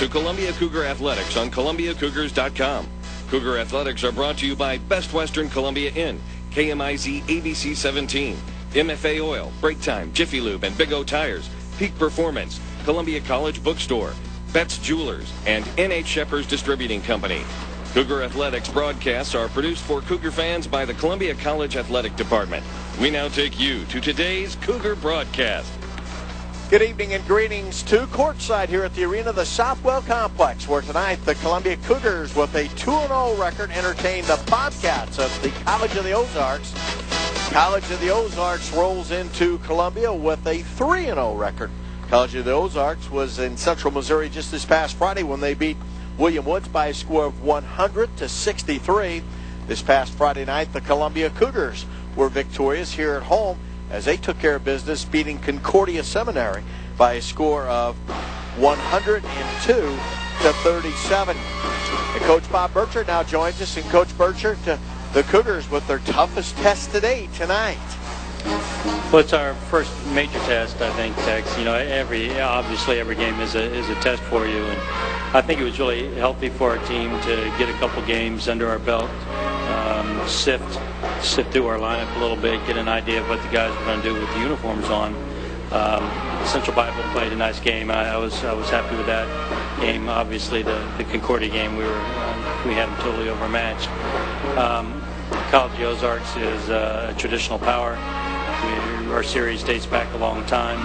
to Columbia Cougar Athletics on ColumbiaCougars.com. Cougar Athletics are brought to you by Best Western Columbia Inn, KMIZ ABC 17, MFA Oil, Break Time, Jiffy Lube, and Big O Tires, Peak Performance, Columbia College Bookstore, Betts Jewelers, and N.H. Shepherd's Distributing Company. Cougar Athletics broadcasts are produced for Cougar fans by the Columbia College Athletic Department. We now take you to today's Cougar broadcast. Good evening and greetings to courtside here at the arena, the Southwell Complex, where tonight the Columbia Cougars, with a 2-0 record, entertain the Bobcats of the College of the Ozarks. College of the Ozarks rolls into Columbia with a 3-0 record. College of the Ozarks was in Central Missouri just this past Friday when they beat William Woods by a score of 100-63. This past Friday night, the Columbia Cougars were victorious here at home as they took care of business, beating Concordia Seminary by a score of 102-37. And Coach Bob Burchard now joins us. And Coach Burchard, the Cougars with their toughest test today tonight. Well, it's our first major test, I think, Tex. You know, obviously every game is a test for you, and I think it was really healthy for our team to get a couple games under our belt, sift through our lineup a little bit, get an idea of what the guys were going to do with the uniforms on. Central Bible played a nice game. I was happy with that game. Obviously, the Concordia game, we had them totally overmatched. College of the Ozarks is a traditional power. Our series dates back a long time.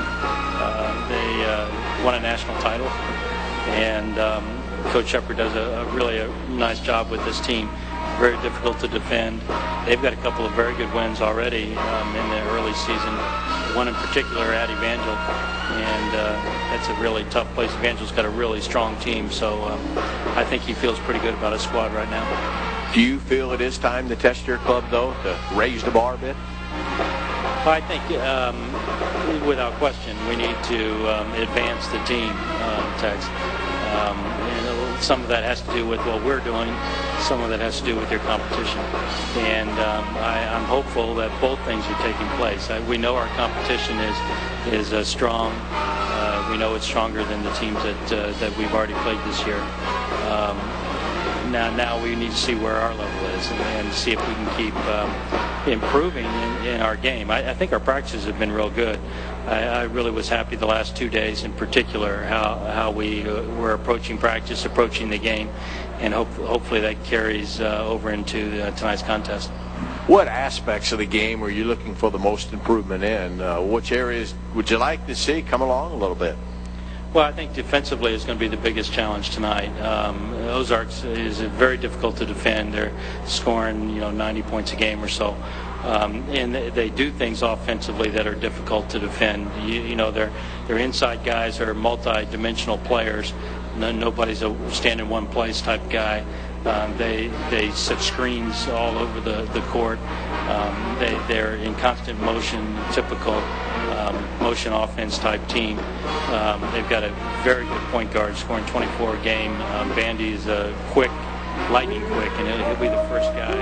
They won a national title, and Coach Shepard does a really nice job with this team. Very difficult to defend. They've got a couple of very good wins already in the early season. One in particular at Evangel, and that's a really tough place. Evangel's got a really strong team, so I think he feels pretty good about his squad right now. Do you feel it is time to test your club, though, to raise the bar a bit? Well, I think, without question, we need to advance the team, Tex. Some of that has to do with what we're doing. Some of that has to do with your competition. And I'm hopeful that both things are taking place. We know our competition is strong. We know it's stronger than the teams that we've already played this year. Now we need to see where our level is and see if we can keep improving in our game. I think our practices have been real good. I really was happy the last 2 days in particular how we were approaching practice, approaching the game, and hopefully that carries over into tonight's contest. What aspects of the game are you looking for the most improvement in? Which areas would you like to see come along a little bit? Well, I think defensively is going to be the biggest challenge tonight. Ozarks is very difficult to defend. They're scoring, 90 points a game or so. And they do things offensively that are difficult to defend. Their inside guys are multi-dimensional players. Nobody's a stand in one place type guy. They set screens all over the court. They're in constant motion, typical motion offense type team. They've got a very good point guard scoring 24 a game. Bandy is quick, lightning quick, and he'll be the first guy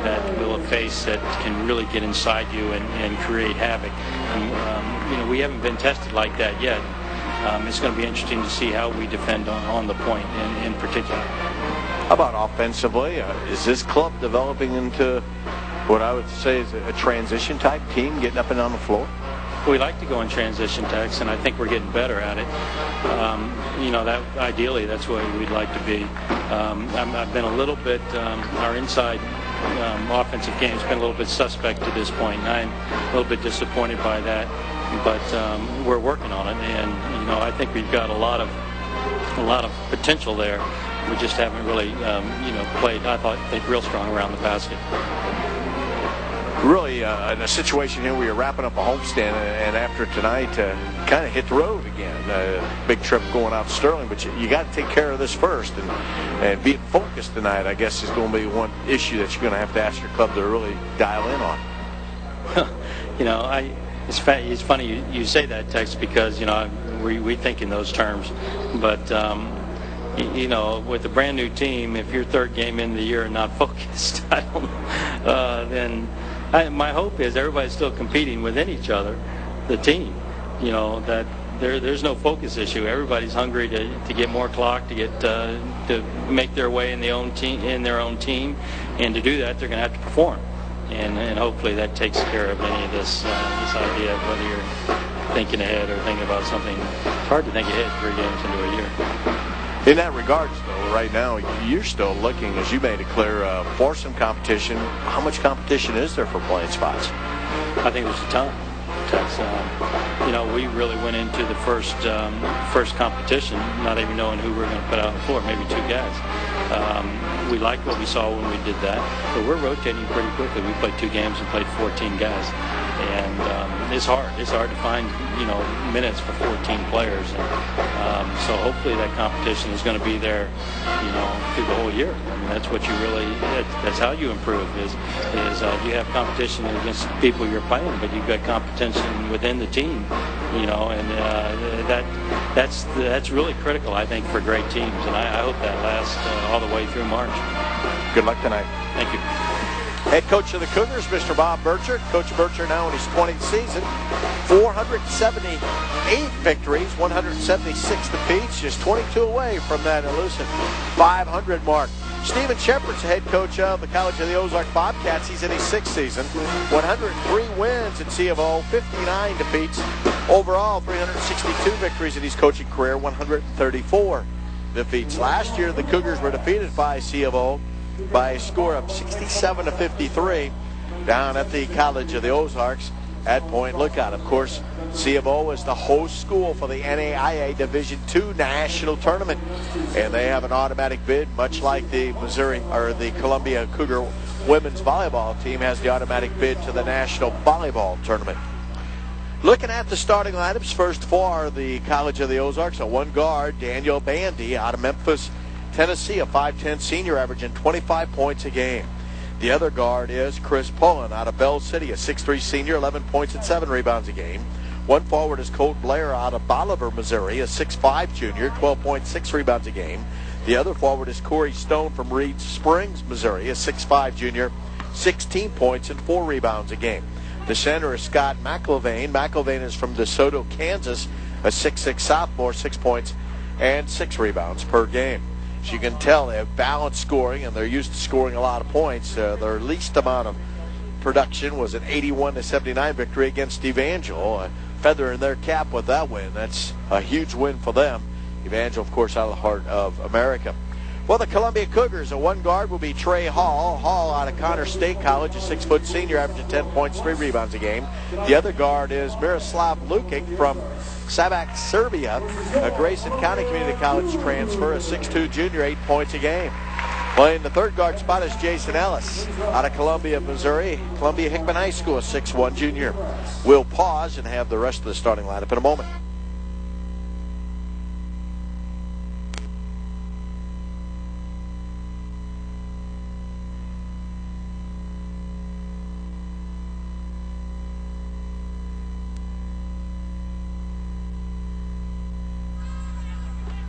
that will face that can really get inside you and create havoc. And, we haven't been tested like that yet. It's going to be interesting to see how we defend on the point in particular. How about offensively? Is this club developing into what I would say is a transition type team, getting up and down the floor? We like to go in transition, Tex, and I think we're getting better at it. That ideally that's where we'd like to be. I've been a little bit our inside offensive game has been a little bit suspect to this point, and I'm a little bit disappointed by that. But we're working on it, and I think we've got a lot of potential there. We just haven't really played. I think real strong around the basket. Really, in a situation here where you're wrapping up a homestand, and after tonight, kind of hit the road again. Big trip going out to Sterling, but you got to take care of this first, and being focused tonight, I guess, is going to be one issue that you're going to have to ask your club to really dial in on. It's funny you say that, Tex, because we think in those terms, but with a brand new team, if your third game in the year and not focused, I don't know, then my hope is everybody's still competing within each other, the team. That there's no focus issue. Everybody's hungry to get more clock, to make their way in their own team, and to do that, they're going to have to perform. And hopefully that takes care of any of this idea of whether you're thinking ahead or thinking about something. It's hard to think ahead 3 games into a year. In that regards, though, right now you're still looking, as you made it clear, for some competition. How much competition is there for playing spots? I think there's a ton. We really went into the first competition not even knowing who we were going to put out on the floor, maybe 2 guys. We liked what we saw when we did that, but we're rotating pretty quickly. We played 2 games and played 14 guys, and it's hard. It's hard to find minutes for 14 players, and so hopefully that competition is going to be there, through the whole year. I mean, that's what you that's how you improve is you have competition against people you're playing, but you've got competition within the team, and that's really critical, I think, for great teams, and I hope that lasts all the way through March. Good luck tonight. Thank you. Head coach of the Cougars, Mr. Bob Bircher. Coach Bircher now in his 20th season. 478 victories, 176 defeats, just 22 away from that elusive 500 mark. Stephen Shepard's the head coach of the College of the Ozarks Bobcats. He's in his 6th season. 103 wins at C of O, 59 defeats. Overall, 362 victories in his coaching career, 134 defeats. Last year, the Cougars were defeated by C of O by a score of 67-53 down at the College of the Ozarks at Point Lookout. Of course, C of O is the host school for the NAIA Division II National Tournament, and they have an automatic bid, much like the Columbia Cougar women's volleyball team has the automatic bid to the National Volleyball Tournament. Looking at the starting lineups, first for the College of the Ozarks, a 1 guard, Daniel Bandy out of Memphis, Tennessee, a 5'10 senior averaging 25 points a game. The other guard is Chris Pullen out of Bell City, a 6'3 senior, 11 points and 7 rebounds a game. One forward is Colt Blair out of Bolivar, Missouri, a 6'5 junior, 12.6 rebounds a game. The other forward is Corey Stone from Reed Springs, Missouri, a 6'5 junior, 16 points and 4 rebounds a game. The center is Scott McIlvain. McIlvain is from DeSoto, Kansas, a 6'6 sophomore, 6 points and 6 rebounds per game. As you can tell, they have balanced scoring, and they're used to scoring a lot of points. Their least amount of production was an 81-79 victory against Evangel. A feather in their cap with that win. That's a huge win for them. Evangel, of course, out of the heart of America. Well, the Columbia Cougars, a 1 guard will be Trey Hall. Hall out of Connor State College, a 6' senior, averaging 10 points, 3 rebounds a game. The other guard is Miroslav Lukic from Sabac, Serbia, a Grayson County Community College transfer, a 6'2 junior, 8 points a game. Playing the 3rd guard spot is Jason Ellis out of Columbia, Missouri, Columbia Hickman High School, a 6'1 junior. We'll pause and have the rest of the starting lineup in a moment.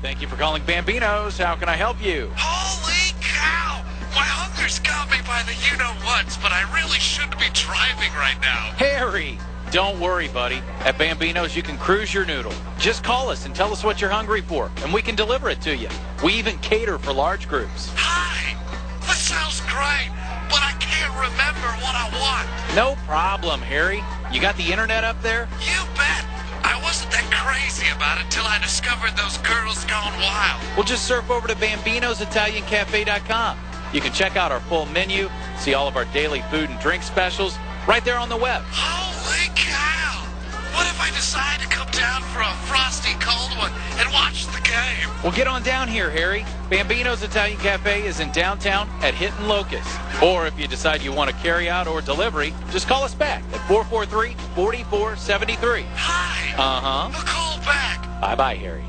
Thank you for calling Bambino's. How can I help you? Holy cow! My hunger's got me by the you-know-whats, but I really shouldn't be driving right now. Harry! Don't worry, buddy. At Bambino's, you can cruise your noodle. Just call us and tell us what you're hungry for, and we can deliver it to you. We even cater for large groups. Hi! That sounds great, but I can't remember what I want. No problem, Harry. You got the internet up there? You bet! I wasn't that crazy about it till I discovered those girls gone wild. Well, just surf over to Bambino'sItalianCafe.com. You can check out our full menu, see all of our daily food and drink specials right there on the web. Holy cow! What if I decide to come down for a frosty cold one and watch the game? Well, get on down here, Harry. Bambino's Italian Cafe is in downtown at Hinton Locust. Or if you decide you want to carry out or delivery, just call us back at 443-4473. Hi! Uh-huh. A call back. Bye-bye, Harry.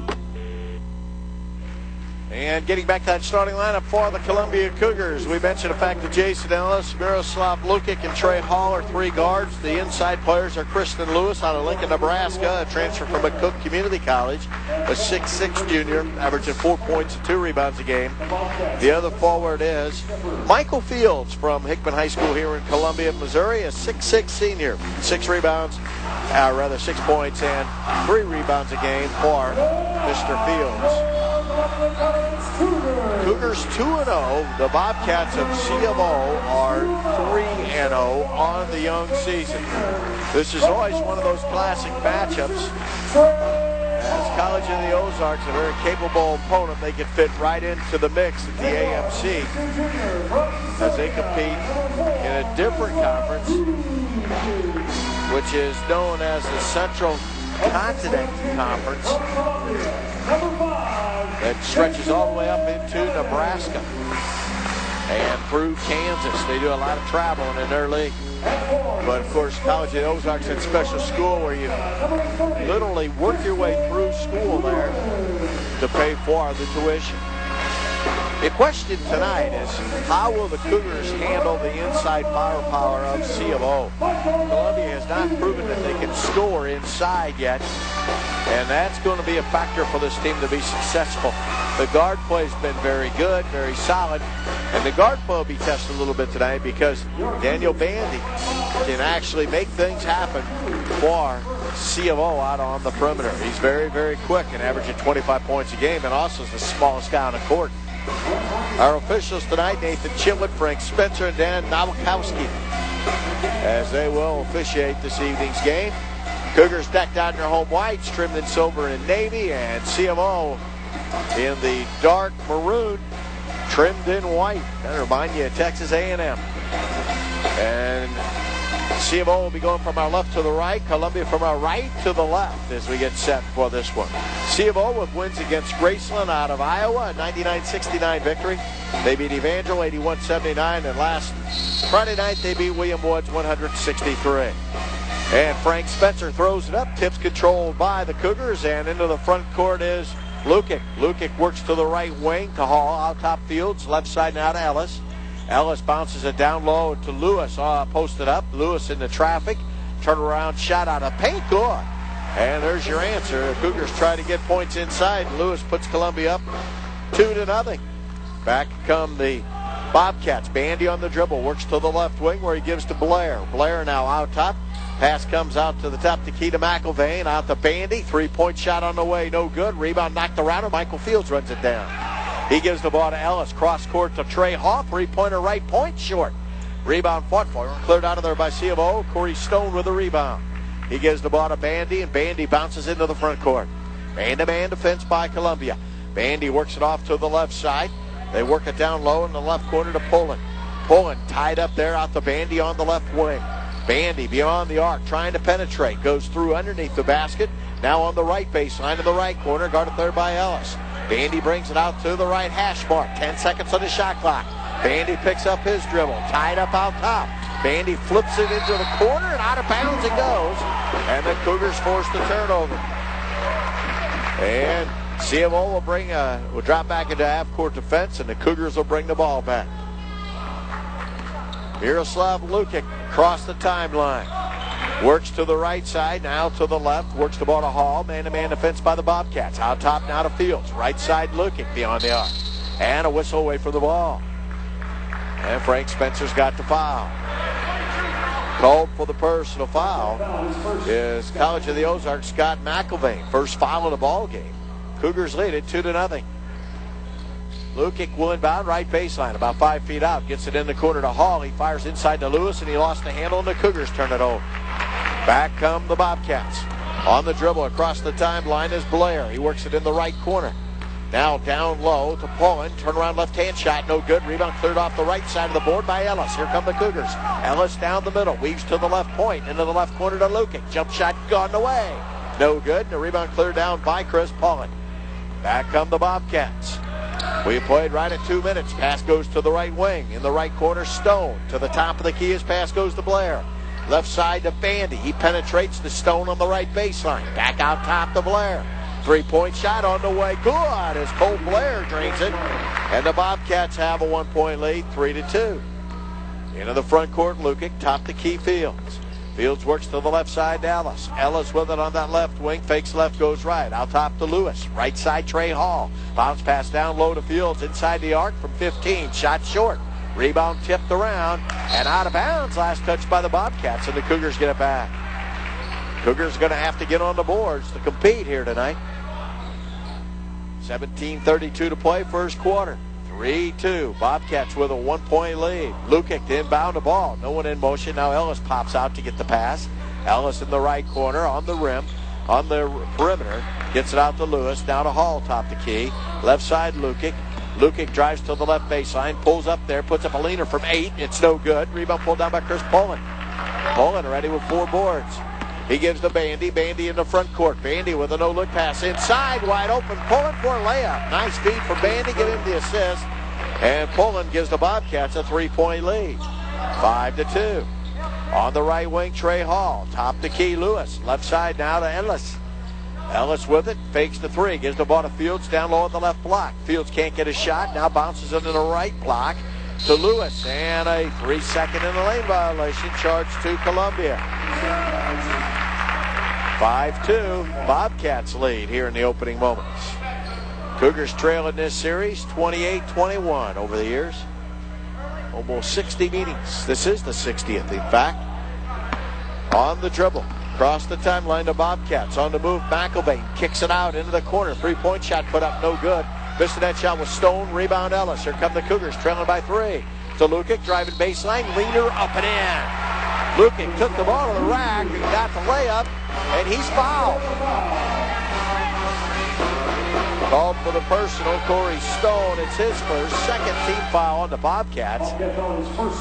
And getting back to that starting lineup for the Columbia Cougars, we mentioned the fact that Jason Ellis, Miroslav Lukic, and Trey Hall are 3 guards. The inside players are Kristen Lewis out of Lincoln, Nebraska, a transfer from McCook Community College, a 6'6 junior, averaging 4 points and 2 rebounds a game. The other forward is Michael Fields from Hickman High School here in Columbia, Missouri, a 6'6 senior, 6 points and 3 rebounds a game for Mr. Fields. Cougars 2-0. The Bobcats of C of O are 3-0 on the young season. This is always one of those classic matchups. As College of the Ozarks, a very capable opponent, they can fit right into the mix at the AMC as they compete in a different conference, which is known as the Central Continent Conference, that stretches all the way up into Nebraska and through Kansas. They do a lot of traveling in their league. But of course, College of the Ozarks is a special school where you literally work your way through school there to pay for the tuition. The question tonight is, how will the Cougars handle the inside firepower of C of O? Columbia has not proven that they can score inside yet, and that's going to be a factor for this team to be successful. The guard play has been very good, very solid, and the guard play will be tested a little bit tonight because Daniel Bandy can actually make things happen for C of O out on the perimeter. He's very, very quick and averaging 25 points a game, and also is the smallest guy on the court. Our officials tonight, Nathan Chitwood, Frank Spencer, and Dan Nowakowski, as they will officiate this evening's game. Cougars decked out in their home whites, trimmed in silver and navy, and CMO in the dark maroon, trimmed in white. That remind you of Texas A&M. And CMO will be going from our left to the right, Columbia from our right to the left as we get set for this one. CMO with wins against Graceland out of Iowa, a 99-69 victory. They beat Evangel 81-79, and last Friday night they beat William Woods 163. And Frank Spencer throws it up, tips controlled by the Cougars, and into the front court is Lukic. Lukic works to the right wing to Hall, out top Fields, left side now to Ellis. Ellis bounces it down low to Lewis, posted up. Lewis into traffic, turnaround shot out of paint, good. And there's your answer. The Cougars try to get points inside. Lewis puts Columbia up 2-0. Back come the Bobcats. Bandy on the dribble, works to the left wing where he gives to Blair. Blair now out top. Pass comes out to the top to Keita McIlvain, out to Bandy. 3-point shot on the way, no good. Rebound knocked around, and Michael Fields runs it down. He gives the ball to Ellis. Cross court to Trey Hall. 3-pointer right point, short. Rebound fought for. Cleared out of there by C of O. Corey Stone with the rebound. He gives the ball to Bandy, and Bandy bounces into the front court. Man-to-man defense by Columbia. Bandy works it off to the left side. They work it down low in the left corner to Pullen. Pullen tied up there out to Bandy on the left wing. Bandy beyond the arc, trying to penetrate. Goes through underneath the basket. Now on the right baseline in the right corner, guarded there by Ellis. Bandy brings it out to the right hash mark. 10 seconds on the shot clock. Bandy picks up his dribble. Tied up out top. Bandy flips it into the corner, and out of bounds it goes. And the Cougars force the turnover. And CMO will drop back into half-court defense, and the Cougars will bring the ball back. Miroslav Lukic across the timeline. Works to the right side, now to the left. Works the ball to Hall. Man-to-man defense by the Bobcats. Out top now to Fields. Right side Lukic beyond the arc. And a whistle away from the ball. And Frank Spencer's got the foul. Called for the personal foul is College of the Ozarks' Scott McIlvain. First foul of the ball game. Cougars lead it 2-0. Lukic will inbound right baseline, about 5 feet out. Gets it in the corner to Hall. He fires inside to Lewis, and he lost the handle, and the Cougars turn it over. Back come the Bobcats. On the dribble across the timeline is Blair. He works it in the right corner. Now down low to Pullen. Turnaround left-hand shot, no good. Rebound cleared off the right side of the board by Ellis. Here come the Cougars. Ellis down the middle, weaves to the left point, into the left corner to Lukic. Jump shot gone away. No good. The rebound cleared down by Chris Pullen. Back come the Bobcats. We played right at 2 minutes. Pass goes to the right wing. In the right corner, Stone. To the top of the key, his pass goes to Blair. Left side to Bandy. He penetrates the Stone on the right baseline. Back out top to Blair. Three-point shot on the way. Good as Cole Blair drains it. And the Bobcats have a 1-point lead, 3-2. Into the front court, Lukic, top to key Fields. Fields works to the left side to Ellis. Ellis with it on that left wing. Fakes left, goes right. Out top to Lewis. Right side, Trey Hall. Bounce pass down low to Fields inside the arc from 15. Shot short. Rebound tipped around and out of bounds. Last touch by the Bobcats, and the Cougars get it back. Cougars going to have to get on the boards to compete here tonight. 17:32 to play, first quarter. 3-2. Bobcats with a 1-point lead. Lukic to inbound the ball. No one in motion. Now Ellis pops out to get the pass. Ellis in the right corner on the rim, on the perimeter. Gets it out to Lewis. Now to Hall, top the key. Left side, Lukic. Lukic drives to the left baseline. Pulls up there. Puts up a leaner from 8. It's no good. Rebound pulled down by Chris Pullen. Pullen ready with 4 boards. He gives to Bandy. Bandy in the front court. Bandy with a no-look pass inside, wide open. Pullen for a layup. Nice feed from Bandy. Give him the assist. And Pullen gives the Bobcats a 3-point lead. 5-2. On the right wing, Trey Hall. Top to key, Lewis. Left side now to Ellis. Ellis with it. Fakes the 3. Gives the ball to Fields down low on the left block. Fields can't get a shot. Now bounces into the right block to Lewis. And a 3-second in the lane violation charged to Columbia. 5-2, Bobcats lead here in the opening moments. Cougars trail in this series 28-21 over the years. Almost 60 meetings. This is the 60th, in fact. On the dribble, across the timeline to Bobcats. On the move, McElvain kicks it out into the corner. 3-point shot put up, no good. Missed that shot with Stone, rebound Ellis. Here come the Cougars, trailing by 3. To Lukic, driving baseline, leaner up and in. Lukic took the ball to the rack and got the layup, and he's fouled. Called for the personal, Corey Stone. It's his first, second team foul on the Bobcats.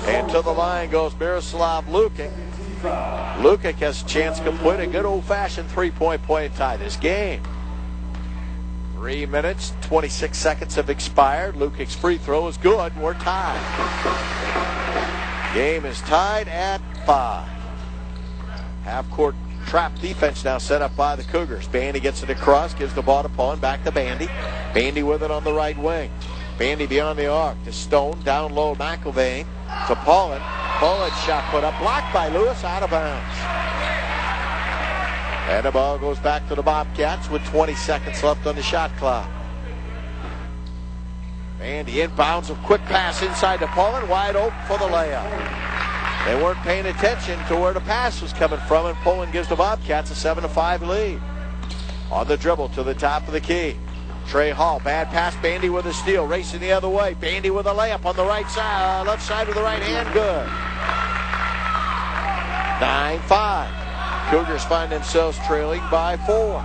And to the line goes Miroslav Lukic. Lukic has a chance to complete a good old-fashioned 3-point play and tie this game. 3 minutes, 26 seconds have expired. Lukic's free throw is good. We're tied. Game is tied at 5. Half-court trap defense now set up by the Cougars. Bandy gets it across, gives the ball to Pullen, back to Bandy. Bandy with it on the right wing. Bandy beyond the arc to Stone, down low McElvain to Pullen. Pullen's shot put up, blocked by Lewis, out of bounds. And the ball goes back to the Bobcats with 20 seconds left on the shot clock. Bandy inbounds, a quick pass inside to Pullen, wide open for the layup. They weren't paying attention to where the pass was coming from, and Pullen gives the Bobcats a 7-5 lead. On the dribble to the top of the key. Trey Hall, bad pass, Bandy with a steal, racing the other way. Bandy with a layup on the right side, left side with the right hand, good. 9-5. Cougars find themselves trailing by 4.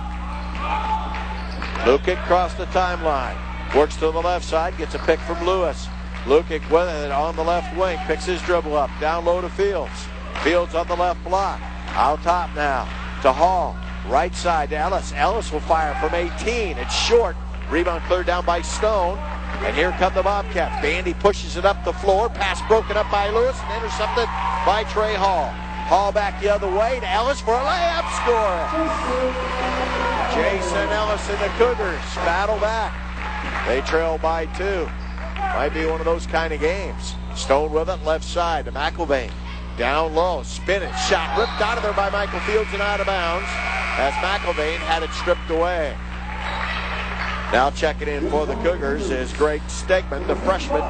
Lukic across the timeline. Works to the left side, gets a pick from Lewis. Lukic with it on the left wing, picks his dribble up, down low to Fields. Fields on the left block. Out top now to Hall. Right side to Ellis. Ellis will fire from 18. It's short. Rebound cleared down by Stone. And here come the Bobcats. Bandy pushes it up the floor. Pass broken up by Lewis and intercepted by Trey Hall. Hall back the other way to Ellis for a layup, score. Jason Ellis and the Cougars battle back. They trail by 2. Might be one of those kind of games. Stone with it, left side to McElvain. Down low, spin it, shot ripped out of there by Michael Fields and out of bounds as McElvain had it stripped away. Now checking in for the Cougars is Greg Stegman, the freshman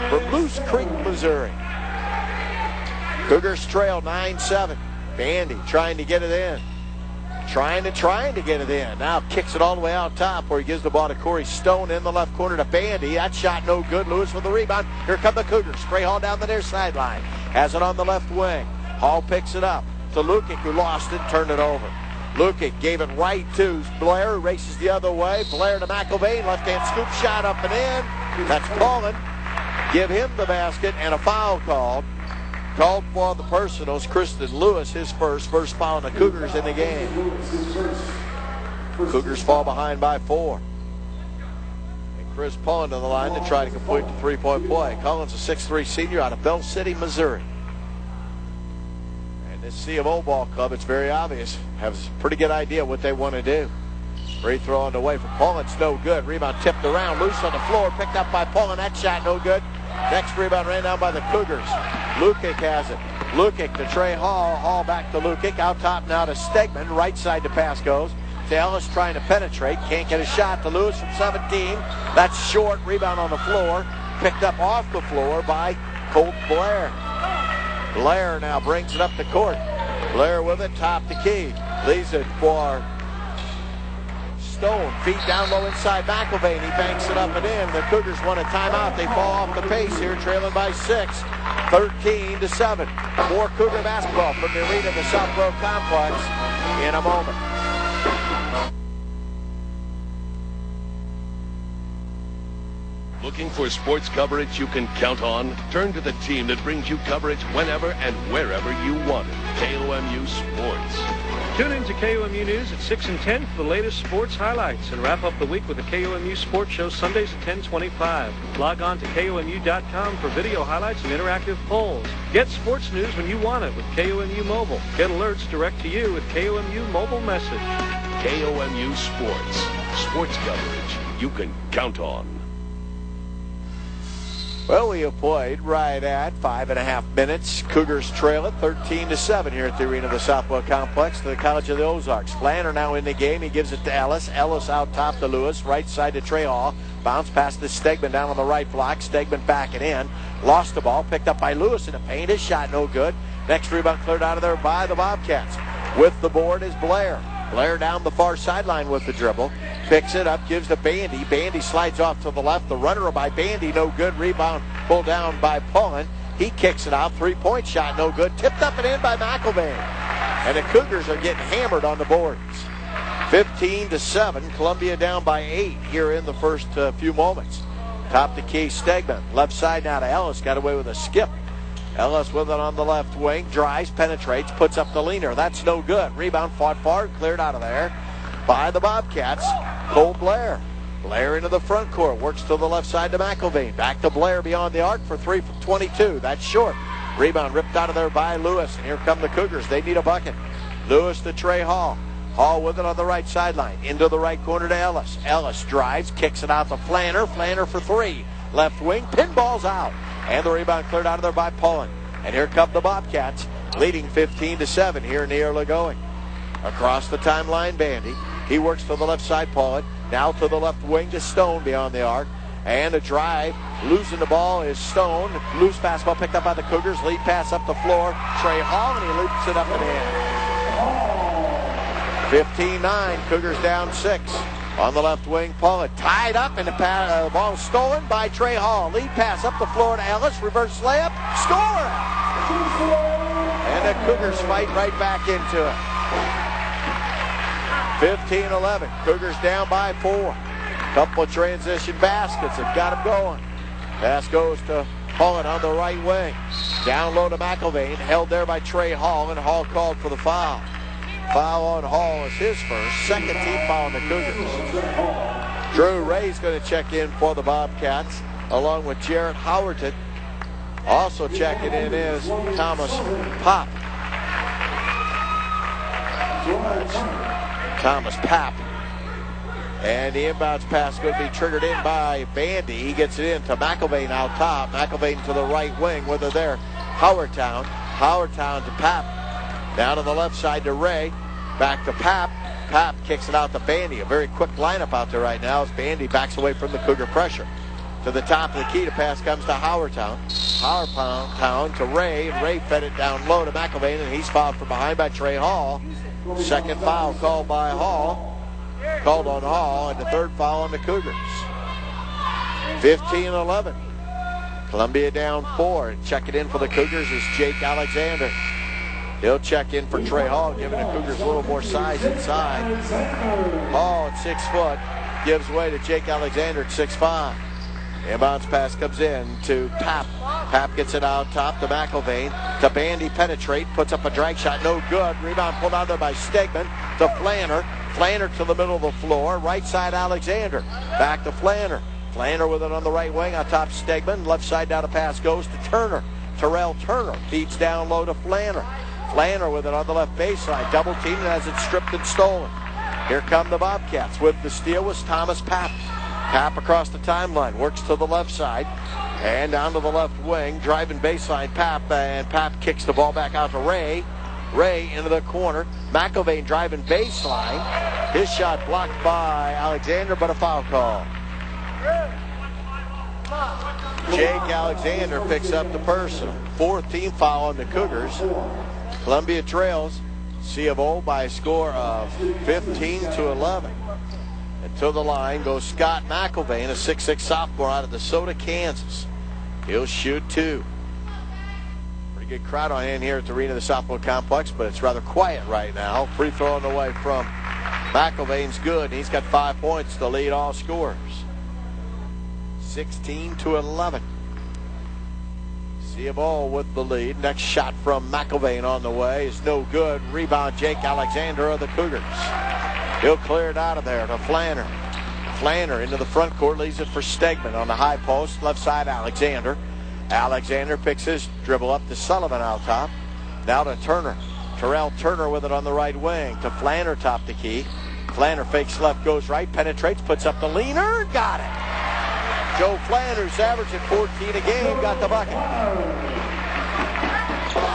from Moose Creek, Missouri. Cougars trail 9-7. Bandy trying to get it in. Trying to get it in. Now kicks it all the way out top where he gives the ball to Corey Stone in the left corner to Bandy. That shot no good. Lewis with the rebound. Here come the Cougars. Trey Hall down the near sideline. Has it on the left wing. Hall picks it up to Lukic, who lost it, turned it over. Lukic gave it right to Blair, who races the other way. Blair to McElvain. Left-hand scoop shot up and in. That's Pullen. Give him the basket and a foul called. Called for the personals. Kristen Lewis, his first foul on the Cougars in the game. Cougars fall behind by 4. And Chris Pullen to the line to try to complete the 3-point play. Cullen's a 6'3 senior out of Bell City, Missouri. And this C of O ball club, it's very obvious, has a pretty good idea what they want to do. Free throw on the way from Pullen's no good. Rebound tipped around, loose on the floor, picked up by Pullen. That shot no good. Next rebound ran down by the Cougars. Lukic has it. Lukic to Trey Hall. Hall back to Lukic. Out top now to Stegman. Right side the pass goes to Ellis trying to penetrate. Can't get a shot to Lewis from 17. That's short. Rebound on the floor. Picked up off the floor by Colt Blair. Blair now brings it up the court. Blair with it, top to key. Leaves it for Stone. Feet down low inside McIlvain. He banks it up and in. The Cougars want a timeout. They fall off the pace here, trailing by 6. 13-7. More Cougar basketball from the arena of the Southwell Complex in a moment. Looking for sports coverage you can count on? Turn to the team that brings you coverage whenever and wherever you want it. KOMU Sports. Tune in to KOMU News at 6 and 10 for the latest sports highlights and wrap up the week with the KOMU Sports Show Sundays at 10:25. Log on to KOMU.com for video highlights and interactive polls. Get sports news when you want it with KOMU Mobile. Get alerts direct to you with KOMU Mobile Message. KOMU Sports. Sports coverage you can count on. Well, we have played right at 5.5 minutes. Cougars trail it 13-7 here at the arena of the Southwell Complex to the College of the Ozarks. Flanner now in the game. He gives it to Ellis. Ellis out top to Lewis. Right side to Trey Hall. Bounce past to Stegman down on the right block. Stegman backing in. Lost the ball. Picked up by Lewis in the paint. His shot no good. Next rebound cleared out of there by the Bobcats. With the board is Blair. Blair down the far sideline with the dribble. Picks it up, gives to Bandy. Bandy slides off to the left. The runner by Bandy, no good. Rebound pulled down by Pullen. He kicks it out. Three-point shot, no good. Tipped up and in by McIlvain. And the Cougars are getting hammered on the boards. 15-7. Columbia down by 8 here in the first few moments. Top to key, Stegman. Left side now to Ellis. Got away with a skip. Ellis with it on the left wing. Drives, penetrates, puts up the leaner. That's no good. Rebound fought far, cleared out of there by the Bobcats. Cole Blair. Blair into the front court. Works to the left side to McIlvain. Back to Blair beyond the arc for 3 from 22. That's short. Rebound ripped out of there by Lewis. And here come the Cougars. They need a bucket. Lewis to Trey Hall. Hall with it on the right sideline. Into the right corner to Ellis. Ellis drives, kicks it out to Flanner. Flanner for 3. Left wing, pinballs out. And the rebound cleared out of there by Pullen. And here come the Bobcats, leading 15-7 here near Lagoing. Across the timeline, Bandy. He works to the left side, Pullen. Now to the left wing to Stone beyond the arc. And a drive. Losing the ball is Stone. Loose basketball picked up by the Cougars. Lead pass up the floor. Trey Hall, and he loops it up and in. 15-9. Cougars down 6. On the left wing, Pullen tied up, and the ball stolen by Trey Hall. Lead pass up the floor to Ellis. Reverse layup. Score! And the Cougars fight right back into it. 15-11. Cougars down by 4. Couple of transition baskets have got them going. Pass goes to Pullen on the right wing. Down low to McIlvain. Held there by Trey Hall, and Hall called for the foul. Foul on Hall is his first. Second team foul on the Cougars. Drew Ray's going to check in for the Bobcats, along with Jarrett Howerton. Also checking in is Thomas Pop. Thomas Papp. And the inbounds pass going to be triggered in by Bandy. He gets it in to McIlvain out top. McIlvain to the right wing with her there. Howertown. Howertown to Papp. Down on the left side to Ray. Back to Papp. Papp kicks it out to Bandy. A very quick lineup out there right now as Bandy backs away from the Cougar pressure. To the top of the key, the pass comes to Howertown. Howertown to Ray, and Ray fed it down low to McIlvain, and he's fouled from behind by Trey Hall. Second foul called by Hall. Called on Hall, and the third foul on the Cougars. 15-11. Columbia down 4. And checking in for the Cougars is Jake Alexander. He'll check in for Trey Hall, giving the Cougars a little more size inside. Hall at 6 foot gives way to Jake Alexander at 6'5". Inbounds pass comes in to Papp. Papp gets it out top to McIlvain. To Bandy, penetrate, puts up a drag shot, no good. Rebound pulled out there by Stegman to Flanner. Flanner to the middle of the floor. Right side Alexander. Back to Flanner. Flanner with it on the right wing on top Stegman. Left side down the pass goes to Turner. Terrell Turner feeds down low to Flanner. Flanner with it on the left baseline. Double team and has it stripped and stolen. Here come the Bobcats. With the steal was Thomas Papp. Papp across the timeline, works to the left side and down to the left wing, driving baseline Papp, and Papp kicks the ball back out to Ray. Ray into the corner. McIlvain driving baseline. His shot blocked by Alexander, but a foul call. Jake Alexander picks up the personal. 4th team foul on the Cougars. Columbia trails C of O by a score of 15-11. And to the line goes Scott McIlvain, a 6'6" sophomore out of DeSoto, Kansas. He'll shoot 2. Pretty good crowd on hand here at the arena of the Southwell Complex, but it's rather quiet right now. Free throw on the way from McIlvain's good. He's got 5 points to lead all scorers. 16-11. C of O with the lead. Next shot from McIlvain on the way is no good. Rebound Jake Alexander of the Cougars. He'll clear it out of there to Flanner. Flanner into the front court, leaves it for Stegman on the high post. Left side Alexander. Alexander picks his dribble up to Sullivan out top. Now to Turner. Terrell Turner with it on the right wing. To Flanner top the key. Flanner fakes left, goes right, penetrates, puts up the leaner, got it. Joe Flanders averaging 14 a game, got the bucket.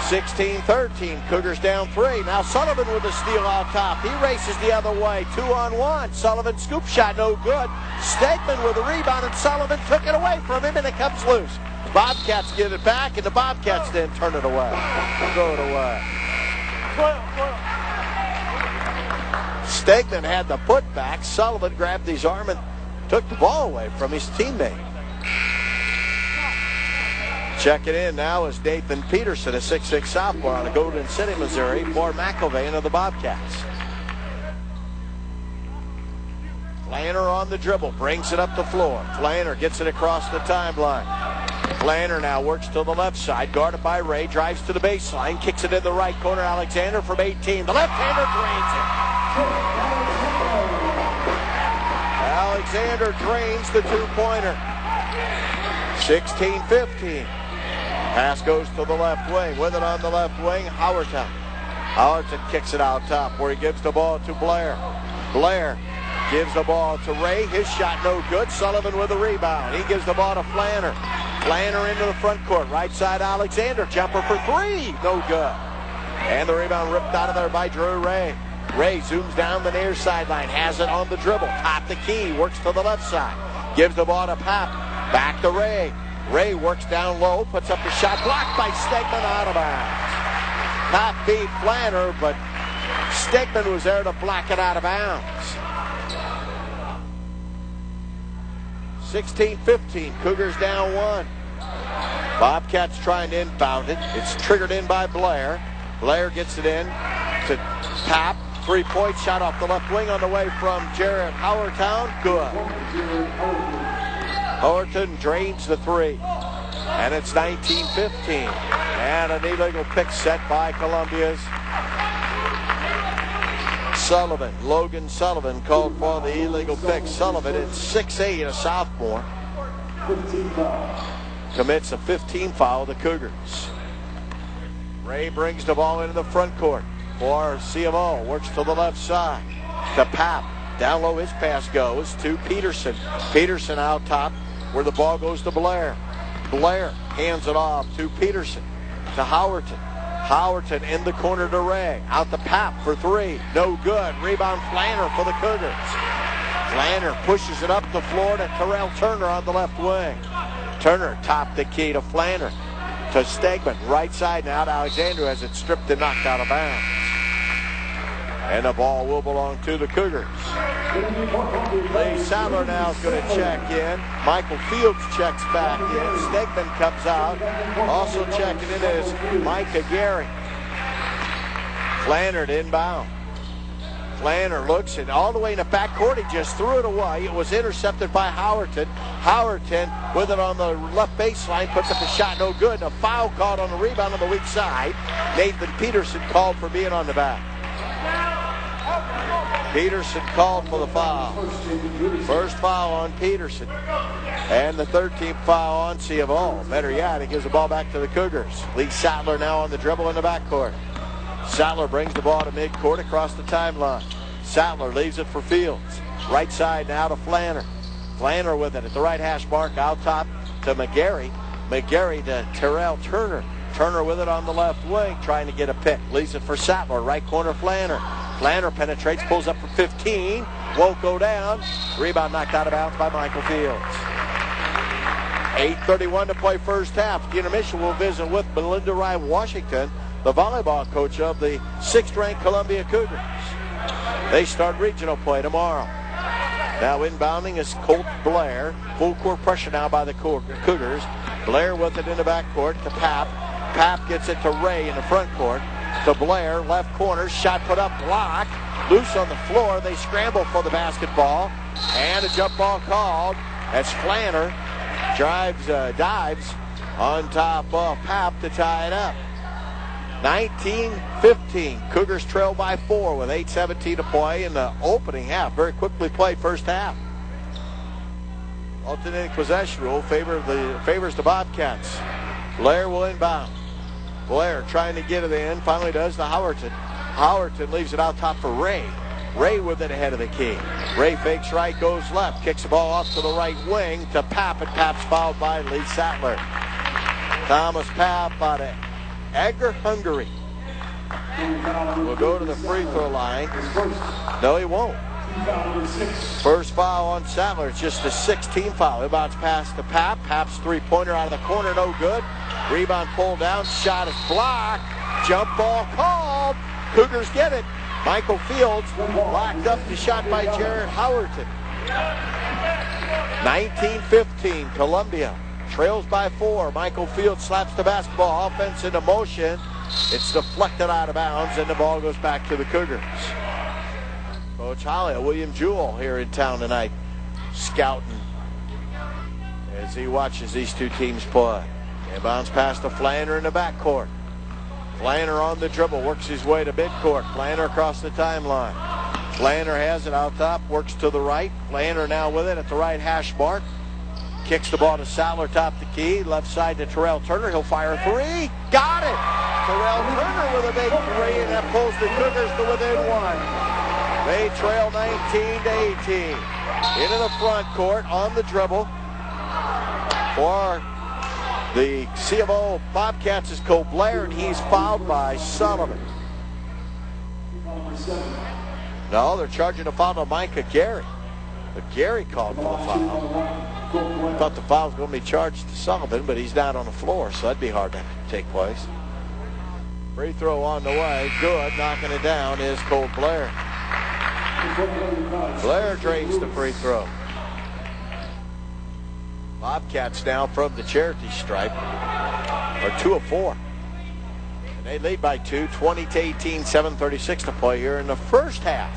16-13, Cougars down 3. Now Sullivan with the steal out top. He races the other way, 2-on-1. Sullivan scoop shot, no good. Stegman with the rebound, and Sullivan took it away from him, and it comes loose. Bobcats get it back, and the Bobcats then turn it away. Throw it away. Stegman had the putback. Sullivan grabbed his arm and took the ball away from his teammate. Checking in now is Nathan Peterson, a 6'6" sophomore out of Golden City, Missouri, for McIlvain of the Bobcats. Flanner on the dribble, brings it up the floor. Flanner gets it across the timeline. Flanner now works to the left side, guarded by Ray, drives to the baseline, kicks it in the right corner. Alexander from 18. The left-hander drains it. Alexander drains the two-pointer. 16-15. Pass goes to the left wing. With it on the left wing, Howerton. Howerton kicks it out top where he gives the ball to Blair. Blair gives the ball to Ray. His shot no good. Sullivan with the rebound. He gives the ball to Flanner. Flanner into the front court. Right side Alexander. Jumper for 3. No good. And the rebound ripped out of there by Drew Ray. Ray zooms down the near sideline. Has it on the dribble. Top the key. Works to the left side. Gives the ball to Papp. Back to Ray. Ray works down low. Puts up the shot. Blocked by Stegman, out of bounds. Papp beat Flanner, but Stegman was there to block it out of bounds. 16-15. Cougars down 1. Bobcats trying to inbound it. It's triggered in by Blair. Blair gets it in to Papp. 3-point shot off the left wing on the way from Jarrett Howerton. Good. Howerton drains the 3. And it's 19-15. And an illegal pick set by Columbia's Sullivan. Logan Sullivan called for the illegal pick. Sullivan at 6'8", a sophomore, commits a 15 foul of the Cougars. Ray brings the ball into the front court for CMO. Works to the left side to Papp. Down low his pass goes to Peterson. Peterson out top where the ball goes to Blair. Blair hands it off to Peterson to Howerton. Howerton in the corner to Ray. Out to Papp for 3. No good. Rebound Flanner for the Cougars. Flanner pushes it up the floor to Terrell Turner on the left wing. Turner topped the key to Flanner. To Stegman. Right side now to Alexander as it's stripped and knocked out of bounds. And the ball will belong to the Cougars. Lee Sadler now is going to check in. Michael Fields checks back in. Stegman comes out. Also checking in is Micah Gary. Flanner inbound. Flanner looks and all the way in the backcourt. He just threw it away. It was intercepted by Howerton. Howerton with it on the left baseline. Puts up a shot, no good. And a foul called on the rebound on the weak side. Nathan Peterson called for being on the back. Peterson called for the foul. First foul on Peterson. And the 13th foul on C of O. Better yet, he gives the ball back to the Cougars. Lee Sattler now on the dribble in the backcourt. Sattler brings the ball to midcourt across the timeline. Sattler leaves it for Fields. Right side now to Flanner. Flanner with it at the right hash mark, out top to McGarry. McGarry to Terrell Turner. Turner with it on the left wing, trying to get a pick. Leaves it for Sattler, right corner Flanner. Flanner penetrates, pulls up for 15. Won't go down. Rebound knocked out of bounds by Michael Fields. 8:31 to play first half. The intermission will visit with Belinda Rye Washington, the volleyball coach of the 6th-ranked Columbia Cougars. They start regional play tomorrow. Now inbounding is Colt Blair. Full court pressure now by the Cougars. Blair with it in the backcourt to Papp. Papp gets it to Ray in the front court. To Blair, left corner, shot put up, block. Loose on the floor. They scramble for the basketball. And a jump ball called as Flanner dives on top of Papp to tie it up. 19-15. Cougars trail by 4 with 8:17 to play in the opening half. Very quickly played first half. Alternating possession rule favors the Bobcats. Blair will inbound. Blair trying to get it in. Finally does to Howerton. Howerton leaves it out top for Ray. Ray with it ahead of the key. Ray fakes right, goes left. Kicks the ball off to the right wing to Papp, and Papp's fouled by Lee Sattler. Thomas Papp out of Agar, Hungary. Will go to the free throw line. No, he won't. First foul on Sattler. It's just a 16 foul. Inbounds pass to Papp. Papp's three-pointer out of the corner, no good. Rebound pulled down. Shot is blocked. Jump ball called. Cougars get it. Michael Fields locked up the shot by Jared Howerton. 19-15. Columbia trails by 4. Michael Fields slaps the basketball. Offense into motion. It's deflected out of bounds, and the ball goes back to the Cougars. Coach Holly, William Jewell here in town tonight, scouting as he watches these two teams play. Inbounds pass to Flanner in the backcourt. Flanner on the dribble, works his way to midcourt. Flanner across the timeline. Flanner has it out top, works to the right. Flanner now with it at the right hash mark. Kicks the ball to Sattler, top the key. Left side to Terrell Turner. He'll fire a three. Got it! Terrell Turner with a big three, and that pulls the Cougars to within 1. They trail 19-18. Into the front court on the dribble for the C of O Bobcats is Colt Blair, and he's fouled by Sullivan. No, they're charging a foul to Micah Gary. But Gary called for the foul. Thought the foul was going to be charged to Sullivan, but he's not on the floor, so that'd be hard to take place. Free throw on the way. Good. Knocking it down is Colt Blair. Blair drains the free throw. Bobcats now from the charity stripe are 2 of 4. And they lead by 2, 20-18, 7:36 to play here in the first half.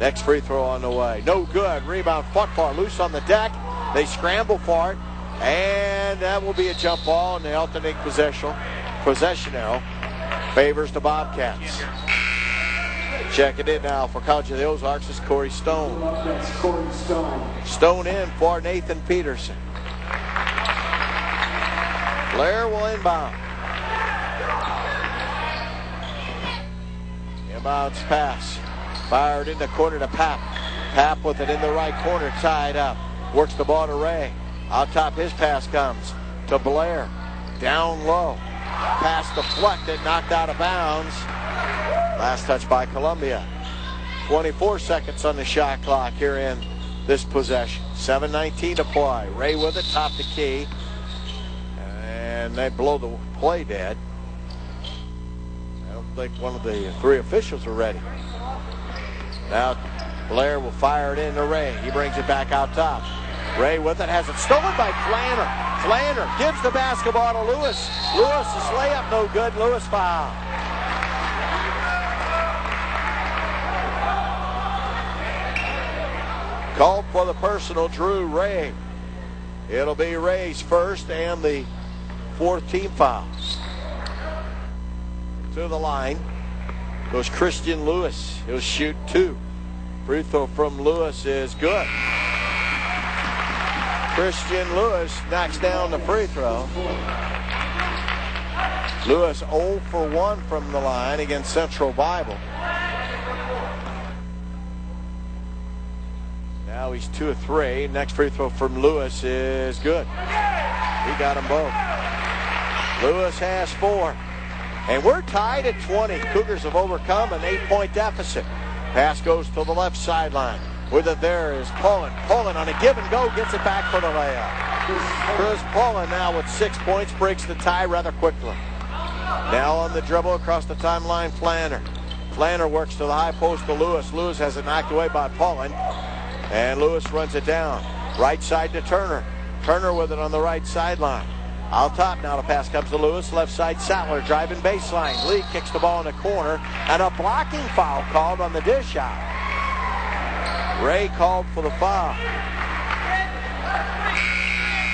Next free throw on the way. No good. Rebound fought for. Loose on the deck. They scramble for it. And that will be a jump ball, and the alternating possession arrow favors the Bobcats. Checking in now for College of the Ozarks is Corey Stone. Stone in for Nathan Peterson. Blair will inbound. Inbounds pass. Fired in the corner to Papp. Papp with it in the right corner, tied up. Works the ball to Ray. Out top, his pass comes to Blair. Down low. Pass deflected, knocked out of bounds. Last touch by Columbia. 24 seconds on the shot clock here in this possession. 7:19 to play. Ray with it, top the key. And they blow the play dead. I don't think one of the 3 officials are ready. Now Blair will fire it in to Ray. He brings it back out top. Ray with it, has it stolen by Flanner. Flanner gives the basketball to Lewis. Lewis's layup no good. Lewis foul. Called for the personal, Drew Ray. It'll be Ray's first and the 4th team foul. To the line goes Christian Lewis. He'll shoot 2. Free throw from Lewis is good. Christian Lewis knocks down the free throw. Lewis 0 for 1 from the line against Central Bible. now he's 2 of 3. Next free throw from Lewis is good. He got them both. Lewis has 4. And we're tied at 20. Cougars have overcome an 8-point deficit. Pass goes to the left sideline. With it there is Pullen. Pullen on a give and go gets it back for the layup. Chris Pullen now with 6 points breaks the tie rather quickly. Now on the dribble across the timeline, Flanner. Flanner works to the high post to Lewis. Lewis has it knocked away by Pullen. And Lewis runs it down. Right side to Turner. Turner with it on the right sideline. Out top now the pass comes to Lewis. Left side Sattler driving baseline. Lee kicks the ball in the corner. And a blocking foul called on the dish out. Ray called for the foul.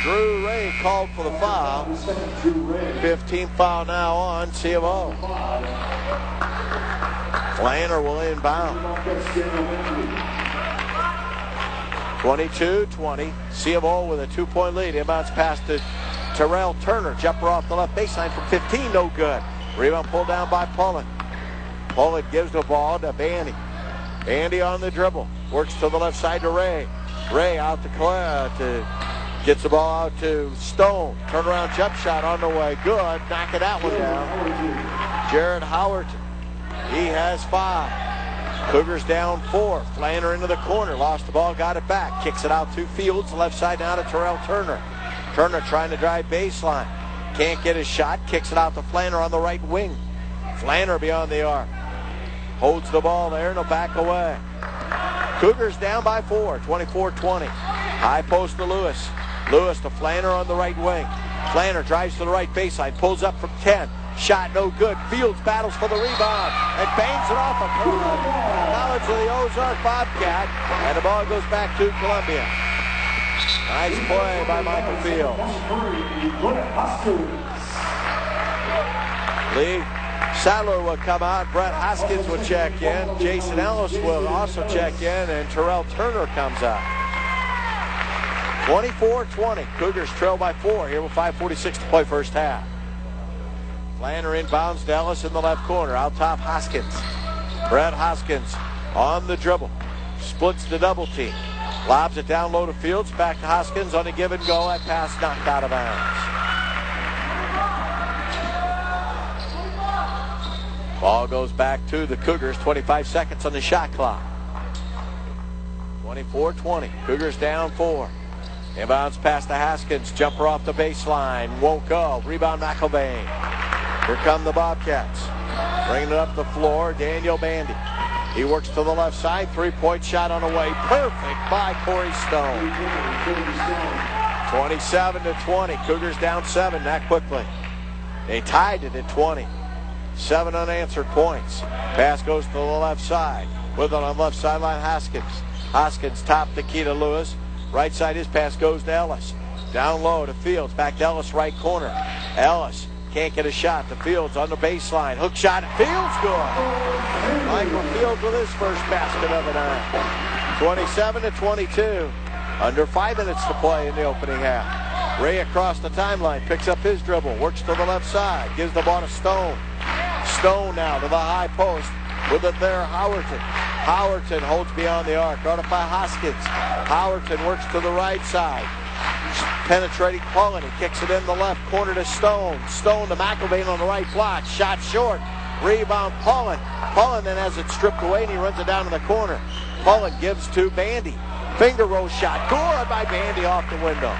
Drew Ray called for the foul. 15th foul now on C of O. Flanner will inbound. 22-20. C of O with a 2-point lead. Inbounds pass to Terrell Turner. Jumper off the left baseline from 15. No good. Rebound pulled down by Pullen. Pullen gives the ball to Bandy. Bandy on the dribble. Works to the left side to Ray. Ray out to gets the ball out to Stone. Turnaround jump shot on the way. Good. Knocking that one down. Jared Howard. He has 5. Cougars down 4. Flanner into the corner. Lost the ball. Got it back. Kicks it out to Fields. Left side now to Terrell Turner. Turner trying to drive baseline. Can't get his shot. Kicks it out to Flanner on the right wing. Flanner beyond the arc. Holds the ball there and he'll back away. Cougars down by 4. 24-20. High post to Lewis. Lewis to Flanner on the right wing. Flanner drives to the right baseline. Pulls up from 10. Shot no good. Fields battles for the rebound and bangs it off a college of the Ozark Bobcat. And the ball goes back to Columbia. Nice play by Michael Fields. Lee Sattler will come out. Brett Hoskins will check in. Jason Ellis will also check in. And Terrell Turner comes out. 24-20. Cougars trail by 4 here with 5:46 to play first half. Flanner inbounds to Ellis in the left corner. Out top Hoskins. Brett Hoskins on the dribble. Splits the double team. Lobs it down low to Fields. Back to Hoskins on a give and go. That pass knocked out of bounds. Ball goes back to the Cougars. 25 seconds on the shot clock. 24-20. Cougars down 4. Inbounds pass to Haskins. Jumper off the baseline. Won't go. Rebound McElvain. Here come the Bobcats. Bringing it up the floor. Daniel Bandy. He works to the left side. 3-point shot on the way. Perfect by Corey Stone. 27-20. Cougars down 7 that quickly. They tied it at 20. 7 unanswered points. Pass goes to the left side. With it on left sideline, Hoskins. Hoskins top the key to Lewis. Right side, his pass goes to Ellis. Down low to Fields. Back to Ellis, right corner. Ellis can't get a shot. To Fields on the baseline. Hook shot. Fields good. Michael Fields with his first basket of the night. 27-22. Under 5 minutes to play in the opening half. Ray across the timeline. Picks up his dribble. Works to the left side. Gives the ball to Stone. Stone now to the high post. With it there, Howerton. Howerton holds beyond the arc. Guarded by Hoskins. Howerton works to the right side. Penetrating Pullen. He kicks it in the left corner to Stone. Stone to McElvain on the right block. Shot short. Rebound Pullen. Pullen then has it stripped away and he runs it down to the corner. Pullen gives to Bandy. Finger roll shot. Good by Bandy off the window.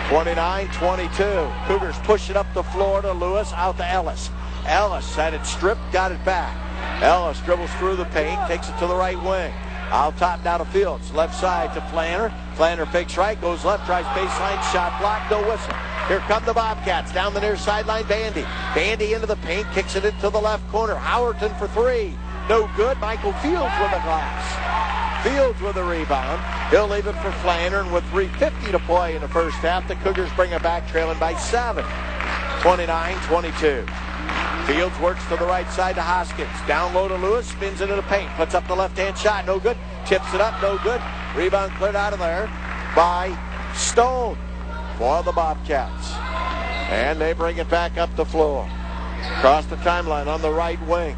29-22. Cougars push it up the floor to Lewis. Out to Ellis. Ellis had it stripped. Got it back. Ellis dribbles through the paint. Takes it to the right wing. Out top now to Fields. Left side to Flanner. Flanner fakes right. Goes left. Drives baseline. Shot blocked. No whistle. Here come the Bobcats. Down the near sideline. Bandy. Bandy into the paint. Kicks it into the left corner. Howerton for 3. No good. Michael Fields with the glass. Fields with a rebound. He'll leave it for Flanner. And with 3:50 to play in the first half, the Cougars bring it back trailing by 7. 29-22. Fields works to the right side to Hoskins. Down low to Lewis. Spins into the paint. Puts up the left-hand shot. No good. Tips it up. No good. Rebound cleared out of there by Stone for the Bobcats. And they bring it back up the floor. Across the timeline on the right wing.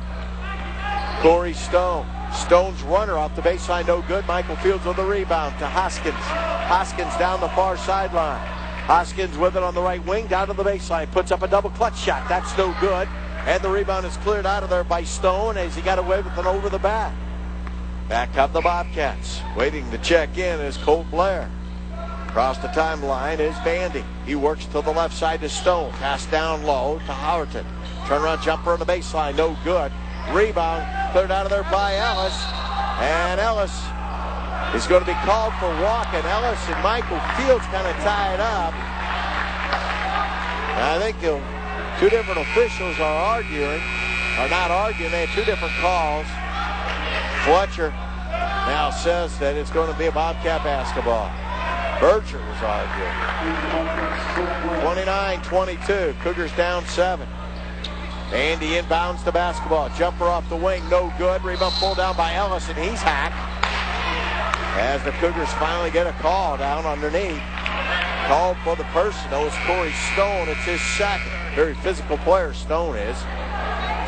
Corey Stone Stone's runner off the baseline, no good. Michael Fields with the rebound to Hoskins. Hoskins down the far sideline. Hoskins with it on the right wing, down to the baseline. Puts up a double clutch shot. That's no good. And the rebound is cleared out of there by Stone as he got away with an over the back. Back up the Bobcats. Waiting to check in is Colt Blair. Across the timeline is Bandy. He works to the left side to Stone. Pass down low to Howerton. Turnaround jumper on the baseline, no good. Rebound cleared out of there by Ellis. And Ellis is going to be called for walking. Ellis and Michael Fields kind of tied up. And I think two different officials are not arguing. They had two different calls. Fletcher now says that it's going to be a Bobcat basketball. Bircher was arguing. 29-22. Cougars down 7. Andy inbounds the basketball. Jumper off the wing, no good. Rebound pulled down by Ellis, and he's hacked. As the Cougars finally get a call down underneath. Called for the personal is Corey Stone. It's his second. Very physical player, Stone is.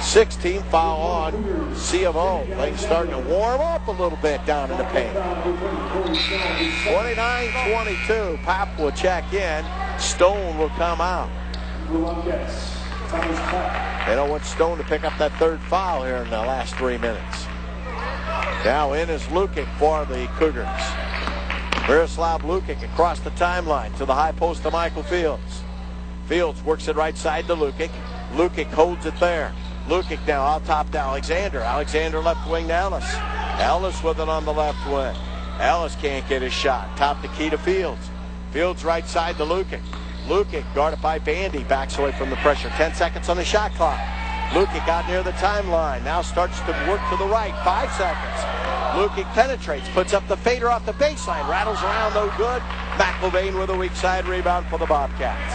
16 foul on C of O. Things starting to warm up a little bit down in the paint. 29-22. Pap will check in. Stone will come out. They don't want Stone to pick up that third foul here in the last 3 minutes. Now in is Lukic for the Cougars. Miroslav Lukic across the timeline to the high post to Michael Fields. Fields works it right side to Lukic. Lukic holds it there. Lukic now out top to Alexander. Alexander left wing to Ellis. Ellis with it on the left wing. Ellis can't get his shot. Top the key to Fields. Fields right side to Lukic. Lukic guarded by Bandy. Backs away from the pressure. 10 seconds on the shot clock. Lukic out near the timeline. Now starts to work to the right. 5 seconds. Lukic penetrates. Puts up the fader off the baseline. Rattles around, no good. McIlvain with a weak side rebound for the Bobcats.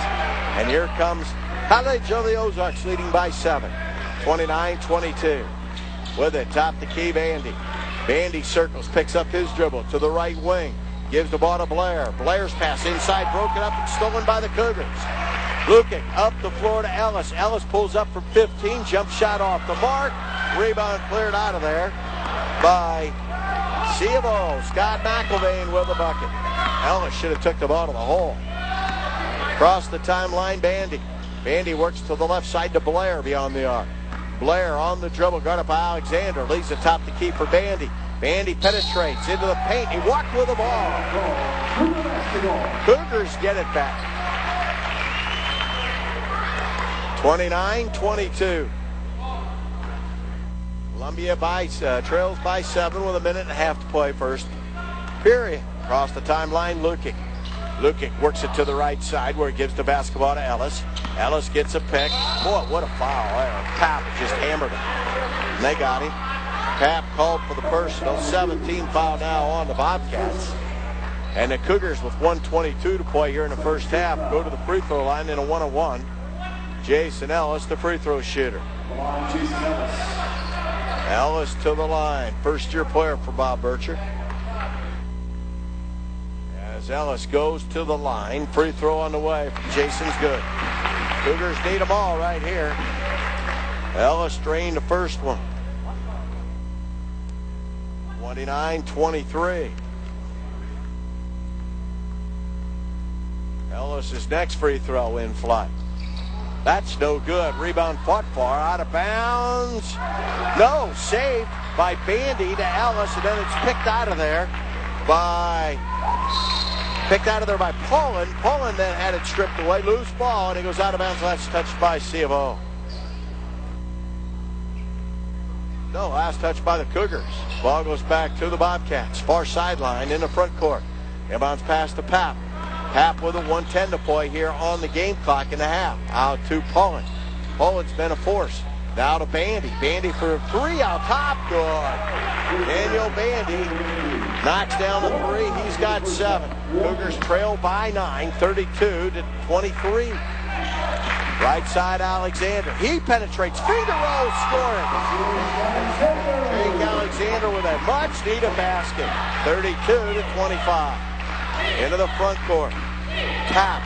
And here comes College of the Ozarks leading by 7. 29-22. With it, top the key, Bandy. Bandy circles, picks up his dribble to the right wing. Gives the ball to Blair. Blair's pass inside, broken up and stolen by the Cougars. Lukic up the floor to Ellis. Ellis pulls up from 15. Jump shot off the mark. Rebound cleared out of there by C of O. Scott McIlvain with the bucket. Ellis should have took the ball to the hole. Across the timeline, Bandy. Bandy works to the left side to Blair beyond the arc. Blair on the dribble, guarded by Alexander. Leaves the top the key for Bandy. Bandy penetrates into the paint. He walked with the ball. Cougars get it back. 29-22. Columbia trails by 7 with a minute and a half to play first period. Across the timeline, Lukic. Lukic works it to the right side where he gives the basketball to Ellis. Ellis gets a pick. Boy, what a foul there. Pap just hammered him. And they got him. Pap called for the personal. 17 foul now on the Bobcats. And the Cougars with 1:22 to play here in the first half go to the free throw line in a 1-on-1. Jason Ellis, the free throw shooter. Ellis to the line. First-year player for Bob Bircher. As Ellis goes to the line, free throw on the way. Jason's good. Cougars need them all right here. Ellis drained the first one. 29-23. Ellis' next free throw in flight. That's no good. Rebound fought far, out of bounds. No, saved by Bandy to Ellis, and then it's picked out of there by Paulin. Paulin then had it stripped away. Loose ball, and he goes out of bounds. Last touched by C of O. No, last touch by the Cougars. Ball goes back to the Bobcats. Far sideline in the front court. Inbounds pass to Pap. Pap with a 1:10 to play here on the game clock in the half. Out to Paulin. Paulin's been a force. Now to Bandy. Bandy for 3 out top. Good. Daniel Bandy knocks down the 3. He's got 7. Cougars trail by 9, 32-23. Right side, Alexander. He penetrates. Finger roll, scoring. Jake Alexander with a much-needed basket. 32-25. Into the front court. Pap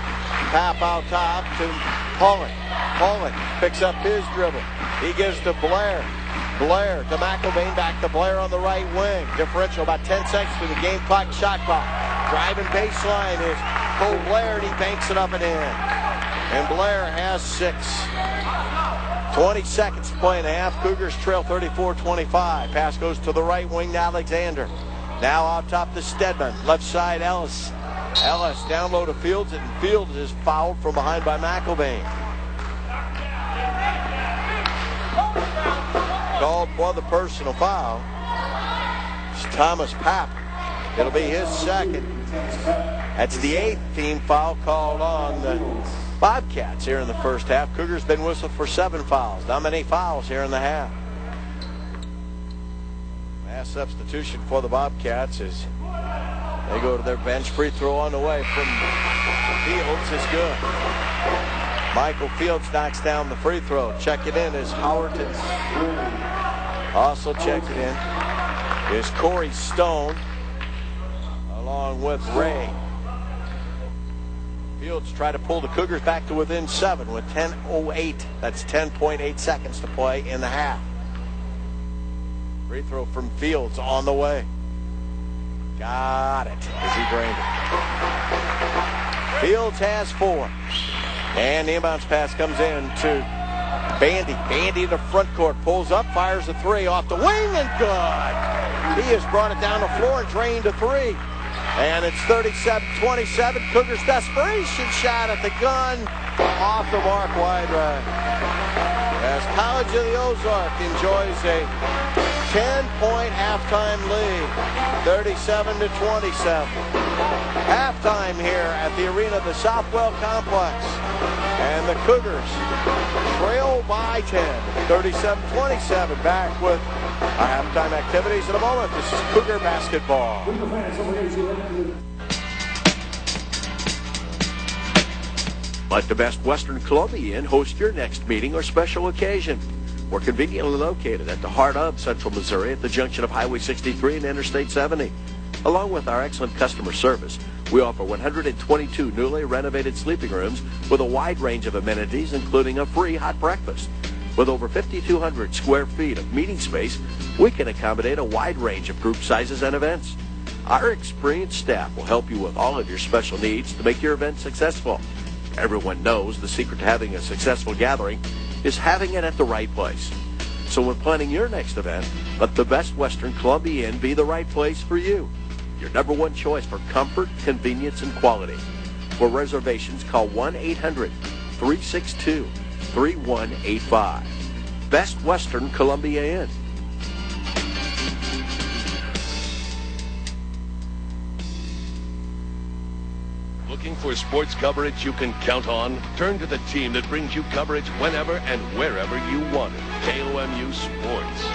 out top to Paulin. Paulin picks up his dribble. He gives to Blair. Blair to McElvain, back to Blair on the right wing. Differential about 10 seconds to the game clock, shot clock. Driving baseline is Cole Blair, and he banks it up and in. And Blair has 6. 20 seconds to play in the half. Cougars trail 34-25. Pass goes to the right wing to Alexander. Now out top to Stedman. Left side, Ellis. Ellis down low to Fields, and Fields is fouled from behind by McElvain. Called for the personal foul. It's Thomas Papp. It'll be his second. That's the 8th team foul called on the Bobcats here in the first half. Cougars been whistled for 7 fouls. Not many fouls here in the half. Mass substitution for the Bobcats as they go to their bench. Free throw on the way from Fields is good. Michael Fields knocks down the free throw. Check it in as Howerton. Also checked it in is Corey Stone along with Ray. Fields try to pull the Cougars back to within 7 with 10:08. That's 10.8 seconds to play in the half. Free throw from Fields on the way. Got it as he drained it. Fields has 4. And the inbounds pass comes in to Bandy. Bandy in the front court. Pulls up, fires a 3 off the wing, and good. He has brought it down the floor and drained a 3. And it's 37-27. Cougars desperation shot at the gun. Off the mark, wide right. As College of the Ozarks enjoys a 10-point halftime lead. 37-27. Halftime here at the arena of the Southwell Complex. And the Cougars trail by 10. 37-27. Back with our halftime activities in a moment. This is Cougar basketball. Let the Best Western Columbia Inn host your next meeting or special occasion. We're conveniently located at the heart of Central Missouri at the junction of Highway 63 and Interstate 70. Along with our excellent customer service, we offer 122 newly renovated sleeping rooms with a wide range of amenities, including a free hot breakfast. With over 5,200 square feet of meeting space, we can accommodate a wide range of group sizes and events. Our experienced staff will help you with all of your special needs to make your event successful. Everyone knows the secret to having a successful gathering is having it at the right place. So when planning your next event, let the Best Western Columbia Inn be the right place for you. Your #1 choice for comfort, convenience, and quality. For reservations, call 1-800-362-3185. Best Western Columbia Inn. Looking for sports coverage you can count on? Turn to the team that brings you coverage whenever and wherever you want it. KOMU Sports.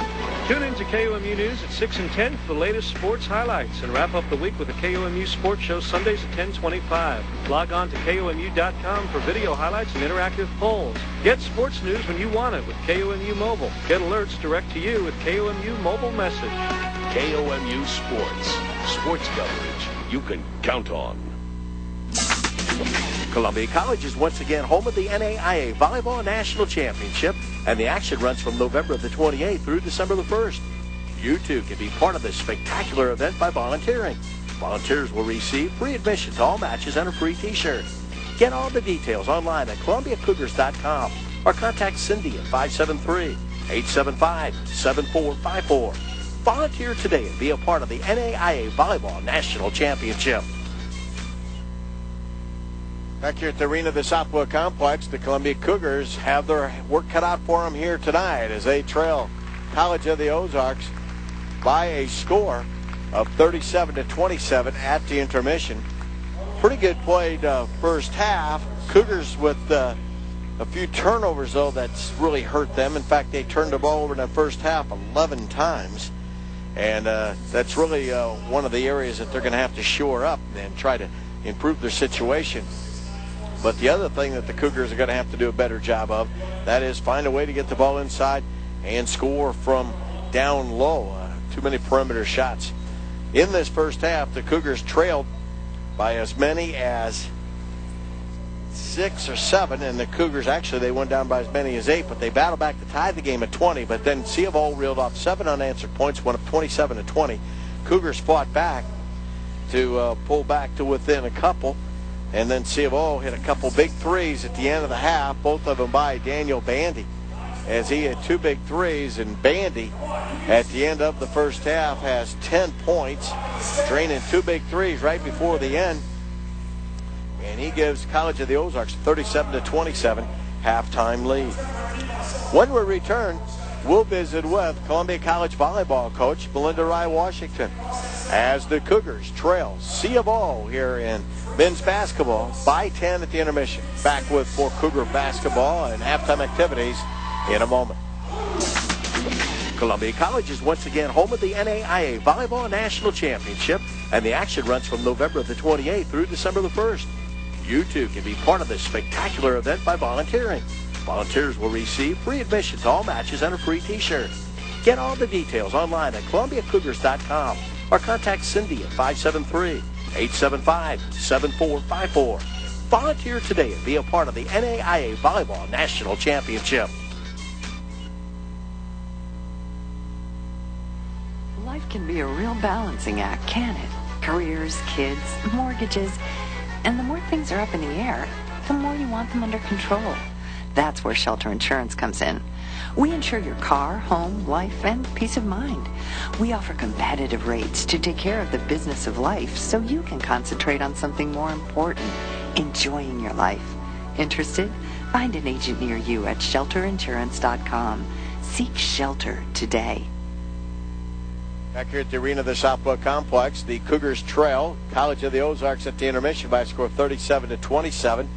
Tune in to KOMU News at 6 and 10 for the latest sports highlights and wrap up the week with the KOMU Sports Show Sundays at 10:25. Log on to KOMU.com for video highlights and interactive polls. Get sports news when you want it with KOMU Mobile. Get alerts direct to you with KOMU Mobile Message. KOMU Sports. Sports coverage you can count on. Columbia College is once again home of the NAIA Volleyball National Championship, and the action runs from November the 28th through December the 1st. You too can be part of this spectacular event by volunteering. Volunteers will receive free admission to all matches and a free t-shirt. Get all the details online at ColumbiaCougars.com or contact Cindy at 573-875-7454. Volunteer today and be a part of the NAIA Volleyball National Championship. Back here at the arena of the Southwell Complex, the Columbia Cougars have their work cut out for them here tonight as they trail College of the Ozarks by a score of 37-27 at the intermission. Pretty good played first half. Cougars with a few turnovers, though, that's really hurt them. In fact, they turned the ball over in the first half 11 times. And that's really one of the areas that they're going to have to shore up and try to improve their situation. But the other thing that the Cougars are going to have to do a better job of, that is find a way to get the ball inside and score from down low. Too many perimeter shots. In this first half, the Cougars trailed by as many as 6 or 7, and the Cougars, actually, they went down by as many as 8, but they battled back to tie the game at 20. But then C of O reeled off 7 unanswered points, went up 27-20. Cougars fought back to pull back to within a couple, and then C of O hit a couple big threes at the end of the half, both of them by Daniel Bandy, as he had 2 big threes, and Bandy at the end of the first half has 10 points, draining 2 big threes right before the end. And he gives College of the Ozarks 37-27 halftime lead. When we return, we'll visit with Columbia College volleyball coach Melinda Rye Washington as the Cougars trail C of O here in men's basketball by 10 at the intermission. Back with more Cougar basketball and halftime activities in a moment. Columbia College is once again home of the NAIA Volleyball National Championship, and the action runs from November the 28th through December the 1st. You too can be part of this spectacular event by volunteering. Volunteers will receive free admission to all matches and a free t-shirt. Get all the details online at ColumbiaCougars.com or contact Cindy at 573-875-7454. Volunteer today and be a part of the NAIA Volleyball National Championship. Life can be a real balancing act, can it? Careers, kids, mortgages, and the more things are up in the air, the more you want them under control. That's where Shelter Insurance comes in. We insure your car, home, life, and peace of mind. We offer competitive rates to take care of the business of life so you can concentrate on something more important, enjoying your life. Interested? Find an agent near you at shelterinsurance.com. Seek shelter today. Back here at the arena of the Southwell Complex, the Cougars trail College of the Ozarks at the intermission by a score of 37-27.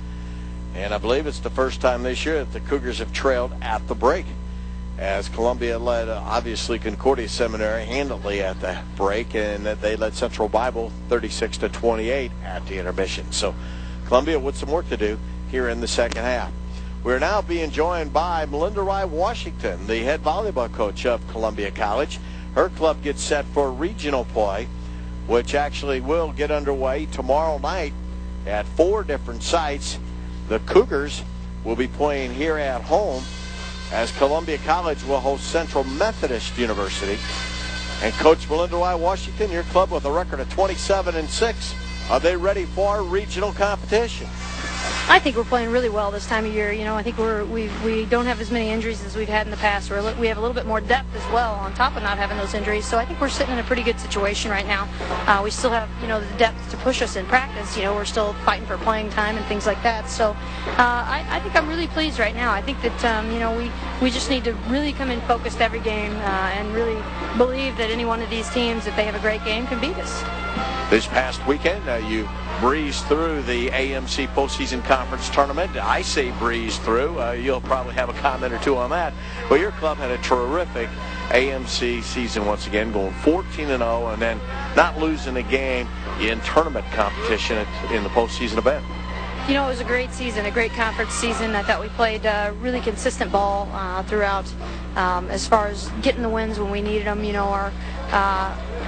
And I believe it's the first time this year that the Cougars have trailed at the break, as Columbia led, obviously, Concordia Seminary handily at the break, and that they led Central Bible 36-28 at the intermission. So Columbia with some work to do here in the second half. We're now being joined by Melinda Rye Washington, the head volleyball coach of Columbia College. Her club gets set for regional play, which actually will get underway tomorrow night at 4 different sites. The Cougars will be playing here at home, as Columbia College will host Central Methodist University. And Coach Melinda Rye Washington, your club with a record of 27-6. Are they ready for regional competition? I think we're playing really well this time of year. You know, I think we don't have as many injuries as we've had in the past. We have a little bit more depth as well on top of not having those injuries. So I think we're sitting in a pretty good situation right now. We still have, you know, the depth to push us in practice. You know, we're still fighting for playing time and things like that. So I think I'm really pleased right now. I think that, you know, we just need to really come in focused every game and really believe that any one of these teams, if they have a great game, can beat us. This past weekend, you breezed through the AMC postseason conference tournament. I say breeze through. You'll probably have a comment or two on that. But your club had a terrific AMC season once again, going 14-0, and then not losing a game in tournament competition in the postseason event. You know, it was a great season, a great conference season. I thought we played really consistent ball throughout as far as getting the wins when we needed them. You know,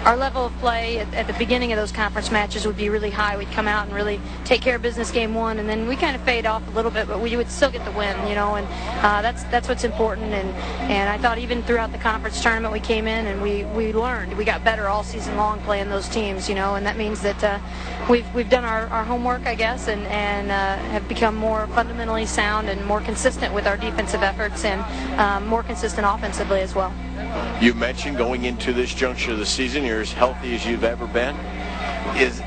our level of play at the beginning of those conference matches would be really high. We'd come out and really take care of business game one, and then we kind of fade off a little bit, but we would still get the win, you know, and that's what's important. And I thought even throughout the conference tournament we came in and we learned. We got better all season long playing those teams, you know, and that means that we've done our homework, I guess, and have become more fundamentally sound and more consistent with our defensive efforts and more consistent offensively as well. You mentioned going into this juncture of the season, you're as healthy as you've ever been. Is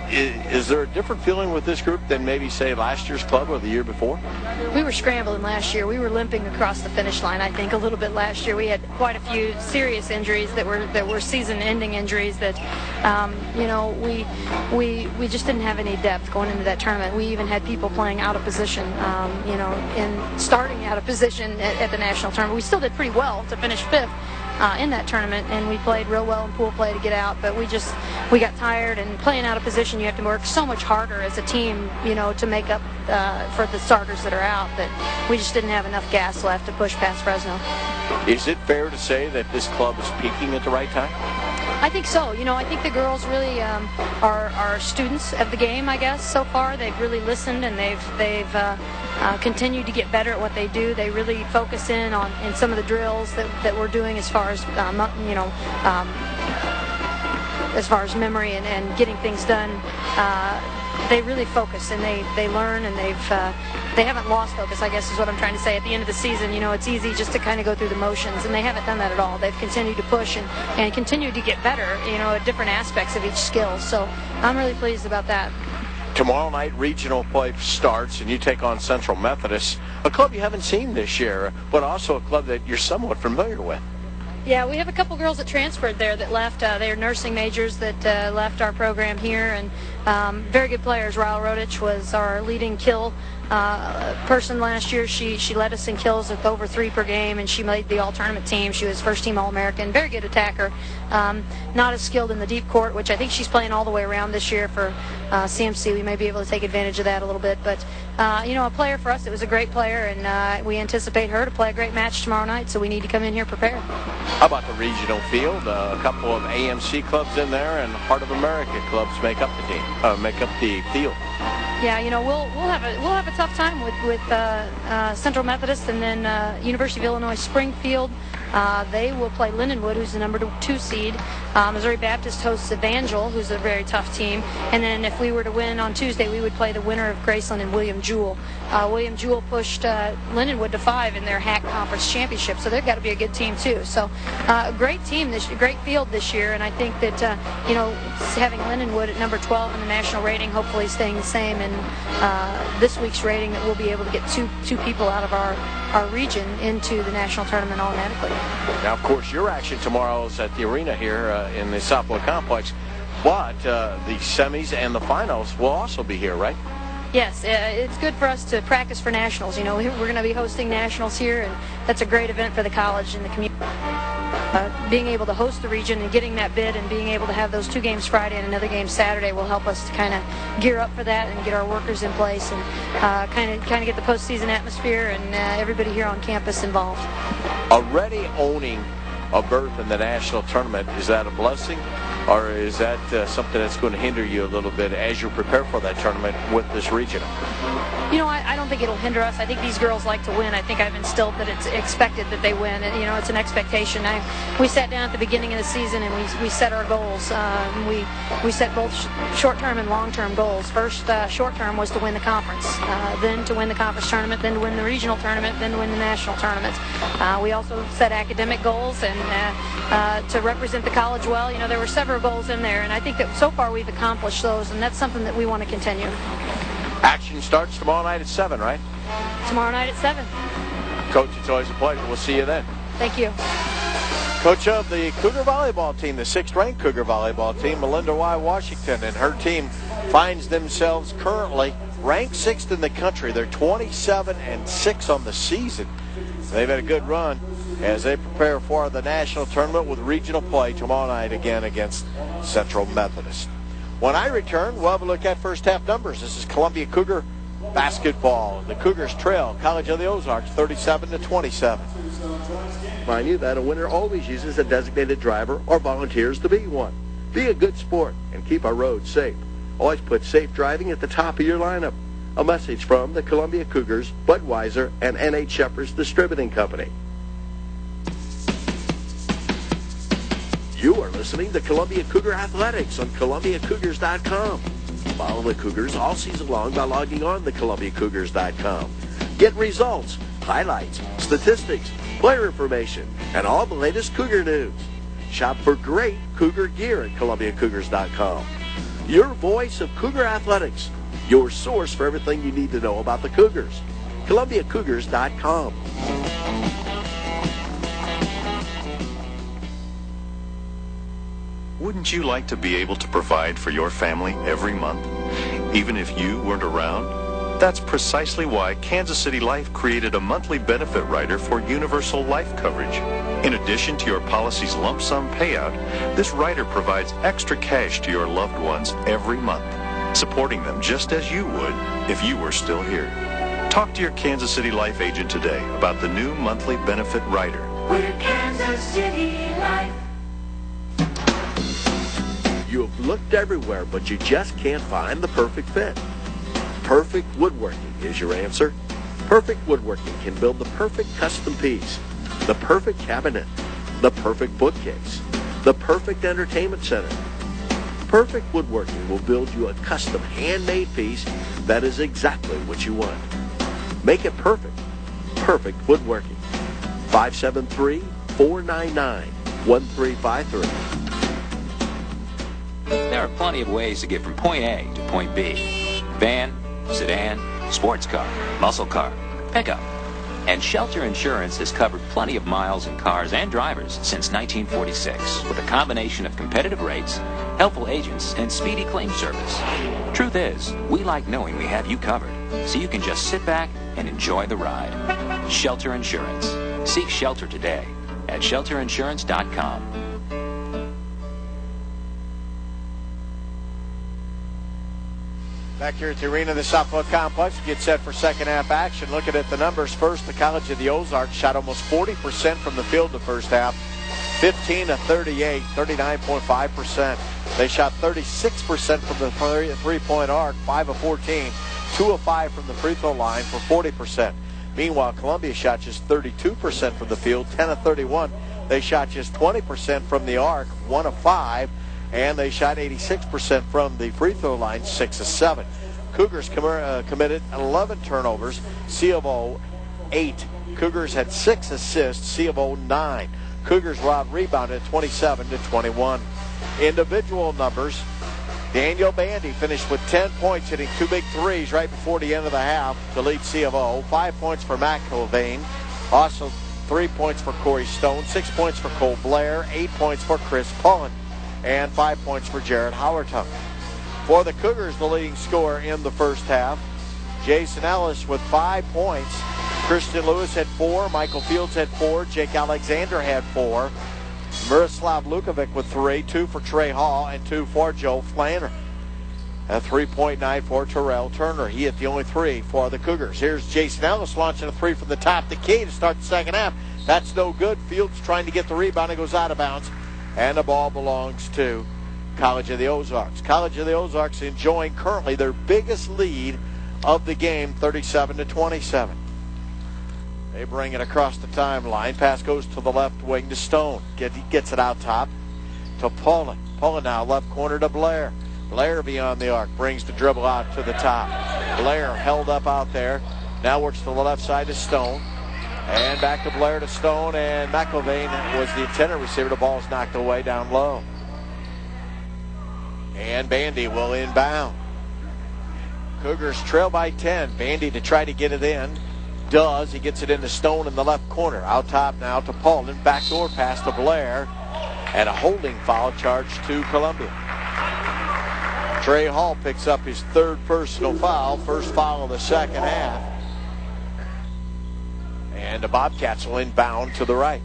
there a different feeling with this group than maybe, say, last year's club or the year before? We were scrambling last year. We were limping across the finish line, I think, a little bit last year. We had quite a few serious injuries that were season-ending injuries that, you know, we just didn't have any depth going into that tournament. We even had people playing out of position, you know, and starting out of position at the national tournament. We still did pretty well to finish 5th. In that tournament, and we played real well in pool play to get out, but we got tired, and playing out of position you have to work so much harder as a team, you know, to make up for the starters that are out, that we just didn't have enough gas left to push past Fresno. Is it fair to say that this club is peaking at the right time? I think so. I think the girls really are students of the game, I guess, so far. They've really listened, and they've continued to get better at what they do. They really focus in some of the drills that we're doing as far as, as far as memory and getting things done. They really focus, and they learn, and they haven't lost focus, I guess is what I'm trying to say. At the end of the season, it's easy just to kind of go through the motions, and they haven't done that at all. They've continued to push and continued to get better, at different aspects of each skill. So I'm really pleased about that. Tomorrow night, regional play starts, and you take on Central Methodist, a club you haven't seen this year, but also a club that you're somewhat familiar with. Yeah, we have a couple girls that transferred there that left. They're nursing majors that left our program here, and very good players. Ryle Rodich was our leading kill person last year. She led us in kills with over 3 per game, and she made the all-tournament team. She was first-team All-American. Very good attacker. Not as skilled in the deep court, which I think she's playing all the way around this year for CMC. We may be able to take advantage of that a little bit. But, a player for us, it was a great player, and we anticipate her to play a great match tomorrow night, so we need to come in here prepared. How about the regional field? A couple of AMC clubs in there, and Heart of America clubs make up the field. Yeah, we'll have a tough time with Central Methodist, and then University of Illinois Springfield. They will play Lindenwood, who's the number 2 seed. Missouri Baptist hosts Evangel, who's a very tough team. And then if we were to win on Tuesday, we would play the winner of Graceland and William Jewell. William Jewell pushed Lindenwood to 5 in their HAC Conference Championship, so they've got to be a good team too. So a great team, great field this year, and I think that having Lindenwood at number 12 in the national rating, hopefully staying the same in this week's rating, that we'll be able to get two people out of our region into the national tournament automatically. Now, of course, your action tomorrow is at the arena here in the Southwell Complex, but the semis and the finals will also be here, right? Yes, it's good for us to practice for nationals. We're going to be hosting nationals here, and that's a great event for the college and the community. Being able to host the region and getting that bid and being able to have those 2 games Friday and another game Saturday will help us to kind of gear up for that and get our workers in place and kind of get the postseason atmosphere and everybody here on campus involved. Already owning a berth in the national tournament, is that a blessing, or is that something that's going to hinder you a little bit as you prepare for that tournament with this regional? I don't think it'll hinder us. I think these girls like to win. I think I've instilled that it's expected that they win. It's an expectation. We sat down at the beginning of the season and we set our goals. We set both short-term and long-term goals. First, short-term was to win the conference, then to win the conference tournament, then to win the regional tournament, then to win the national tournament. We also set academic goals and to represent the college well. There were several goals in there, and I think that so far we've accomplished those, and that's something that we want to continue. Action starts tomorrow night at 7, right? Tomorrow night at 7. Coach, it's always a pleasure. We'll see you then. Thank you. Coach of the Cougar volleyball team, the 6th-ranked Cougar volleyball team, Melinda Y. Washington, and her team finds themselves currently ranked 6th in the country. They're 27-6 on the season. They've had a good run as they prepare for the national tournament with regional play tomorrow night again against Central Methodist. When I return, we'll have a look at first half numbers. This is Columbia Cougar basketball. The Cougars trail College of the Ozarks 37-27. Mind you that a winner always uses a designated driver or volunteers to be one. Be a good sport and keep our roads safe. Always put safe driving at the top of your lineup. A message from the Columbia Cougars, Budweiser, and N.H. Shepherds Distributing Company. You are listening to Columbia Cougar Athletics on ColumbiaCougars.com. Follow the Cougars all season long by logging on to ColumbiaCougars.com. Get results, highlights, statistics, player information, and all the latest Cougar news. Shop for great Cougar gear at ColumbiaCougars.com. Your voice of Cougar Athletics. Your source for everything you need to know about the Cougars. ColumbiaCougars.com. Wouldn't you like to be able to provide for your family every month, even if you weren't around? That's precisely why Kansas City Life created a monthly benefit rider for universal life coverage. In addition to your policy's lump sum payout, this rider provides extra cash to your loved ones every month, supporting them just as you would if you were still here. Talk to your Kansas City Life agent today about the new monthly benefit rider. We're Kansas City Life. You have looked everywhere, but you just can't find the perfect fit. Perfect Woodworking is your answer. Perfect Woodworking can build the perfect custom piece, the perfect cabinet, the perfect bookcase, the perfect entertainment center. Perfect Woodworking will build you a custom handmade piece that is exactly what you want. Make it perfect. Perfect Woodworking. 573-499-1353. There are plenty of ways to get from point A to point B. Van, sedan, sports car, muscle car, pickup. And Shelter Insurance has covered plenty of miles in cars and drivers since 1946 with a combination of competitive rates, helpful agents, and speedy claim service. Truth is, we like knowing we have you covered, so you can just sit back and enjoy the ride. Shelter Insurance. Seek shelter today at shelterinsurance.com. Back here at the arena of the Southwell Complex, get set for second half action. Looking at the numbers first, the College of the Ozarks shot almost 40% from the field the first half. 15 to 38, 39.5%. They shot 36% from the three-point arc, 5 of 14, 2 of 5 from the free throw line for 40%. Meanwhile, Columbia shot just 32% from the field, 10 of 31. They shot just 20% from the arc, 1 of 5. And they shot 86% from the free throw line, 6 of 7. Cougars committed 11 turnovers, C of O 8. Cougars had 6 assists, C of O 9. Cougars rebounded 27 to 21. Individual numbers, Daniel Bandy finished with 10 points, hitting 2 big threes right before the end of the half to lead C of O. 5 points for Matt Colvane. Also 3 points for Corey Stone, 6 points for Cole Blair, 8 points for Chris Pullen, and 5 points for Jared Howerton. For the Cougars, the leading scorer in the first half, Jason Ellis with 5 points. Christian Lewis had 4, Michael Fields had 4, Jake Alexander had 4, Miroslav Lukovic with 3, 2 for Trey Hall, and 2 for Joe Flanner. A 3-point night for Terrell Turner. He hit the only 3 for the Cougars. Here's Jason Ellis launching a 3 from the top of the key to start the second half. That's no good. Fields trying to get the rebound and goes out of bounds. And the ball belongs to College of the Ozarks. College of the Ozarks enjoying currently their biggest lead of the game, 37 to 27. They bring it across the timeline. Pass goes to the left wing to Stone. He gets it out top to Pullen. Pullen now left corner to Blair. Blair beyond the arc brings the dribble out to the top. Blair held up out there. Now works to the left side to Stone. And back to Blair to Stone, and McIlvain was the intended receiver. The ball's knocked away down low. And Bandy will inbound. Cougars trail by 10. Bandy to try to get it in. Does. He gets it into Stone in the left corner. Out top now to Paulin. Backdoor pass to Blair. And a holding foul charged to Columbia. Trey Hall picks up his 3rd personal foul. First foul of the second half. And the Bobcats will inbound to the right.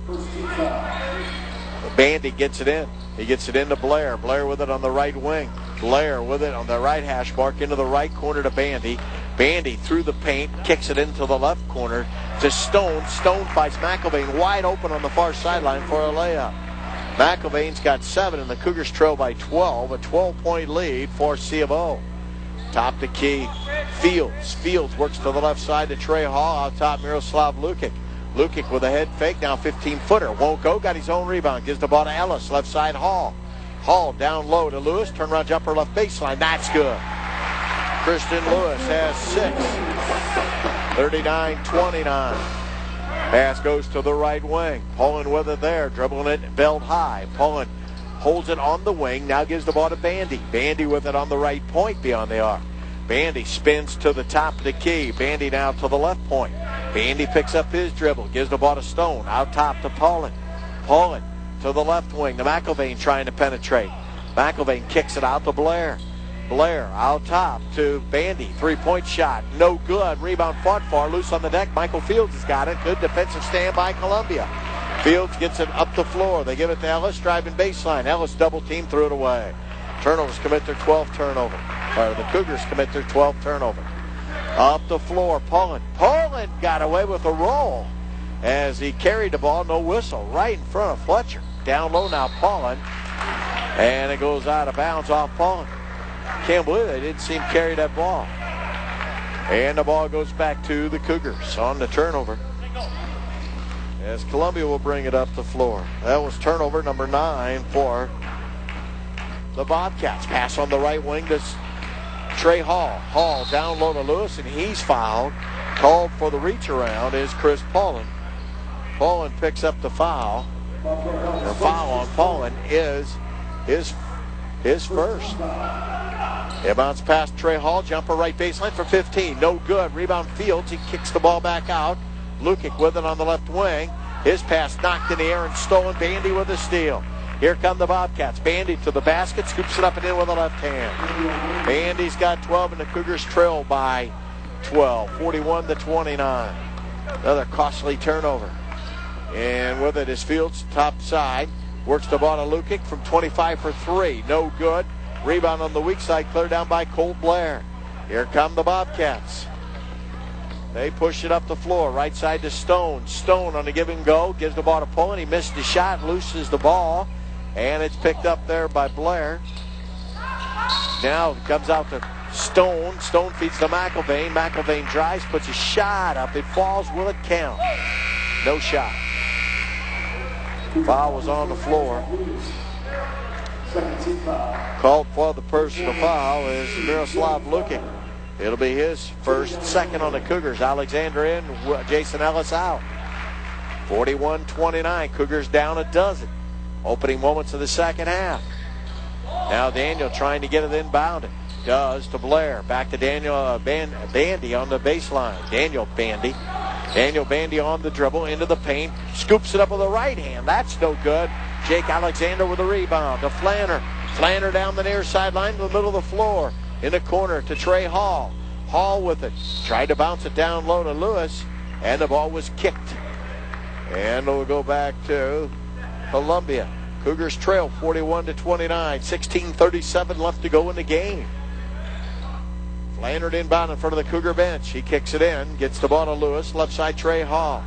Bandy gets it in. He gets it into Blair. Blair with it on the right wing. Blair with it on the right hash mark into the right corner to Bandy. Bandy through the paint, kicks it into the left corner to Stone. Stone finds McIlvain wide open on the far sideline for a layup. McIlvain's got 7, and the Cougars trail by 12. A 12-point lead for C of O. Top the key. Fields works to the left side to Trey Hall. Out top, Miroslav Lukic. Lukic with a head fake, now 15-footer. Won't go, got his own rebound. Gives the ball to Ellis, left side Hall. Hall down low to Lewis. Turnaround jumper left baseline. That's good. Christian Lewis has 6. 39-29. Pass goes to the right wing. Pullen with it there. Dribbling it, belt high. Pullen holds it on the wing. Now gives the ball to Bandy. Bandy with it on the right point beyond the arc. Bandy spins to the top of the key. Bandy now to the left point. Bandy picks up his dribble. Gives the ball to Stone. Out top to Pullen. Pullen to the left wing. To McIlvain trying to penetrate. McIlvain kicks it out to Blair. Blair out top to Bandy. 3-point shot. No good. Rebound fought for. Loose on the deck. Michael Fields has got it. Good defensive stand by Columbia. Fields gets it up the floor. They give it to Ellis. Driving baseline. Ellis double team, threw it away. Turnovers commit their 12th turnover. Or the Cougars commit their 12th turnover. Up the floor, Pullen. Pullen got away with a roll. as he carried the ball, no whistle, right in front of Fletcher. Down low now, Paulin, and it goes out of bounds off Paulin. Can't believe they didn't see him carry that ball. And the ball goes back to the Cougars on the turnover, as Columbia will bring it up the floor. That was turnover number 9 for the Bobcats. Pass on the right wing to Trey Hall. Hall down low to Lewis, and he's fouled. Called for the reach around is Chris Paulin. Paulin picks up the foul. The foul on Paulin is his first. It bounces past Trey Hall. Jumper right baseline for 15. No good. Rebound Fields. He kicks the ball back out. Lukic with it on the left wing. His pass knocked in the air and stolen. Bandy with a steal. Here come the Bobcats. Bandy to the basket. Scoops it up and in with the left hand. Bandy's got 12, and the Cougars trail by 12. 41-29. Another costly turnover. And with it is Fields, top side. Works the ball to Lukic from 25 for 3. No good. Rebound on the weak side, cleared down by Colt Blair. Here come the Bobcats. They push it up the floor. Right side to Stone. Stone on the give and go. Gives the ball to Pullen. He missed the shot. Loses the ball. And it's picked up there by Blair. Now it comes out to Stone. Stone feeds to McIlvain. McIlvain drives, puts a shot up. It falls. Will it count? No shot. Foul was on the floor. Called for the personal foul is Miroslav Lukic. It'll be his first, second on the Cougars. Alexander in, Jason Ellis out. 41-29. Cougars down a dozen. Opening moments of the second half. Now Daniel trying to get it inbounded. Does to Blair. Back to Daniel Bandy on the baseline. Daniel Bandy on the dribble into the paint. Scoops it up with the right hand. That's no good. Jake Alexander with a rebound to Flanner. Flanner down the near sideline to the middle of the floor. In the corner to Trey Hall. Hall with it. Tried to bounce it down low to Lewis. And the ball was kicked. And we'll go back to Columbia. Cougars trail 41-29. 16:37 left to go in the game. Flanner inbound in front of the Cougar bench. He kicks it in. Gets the ball to Lewis. Left side Trey Hall.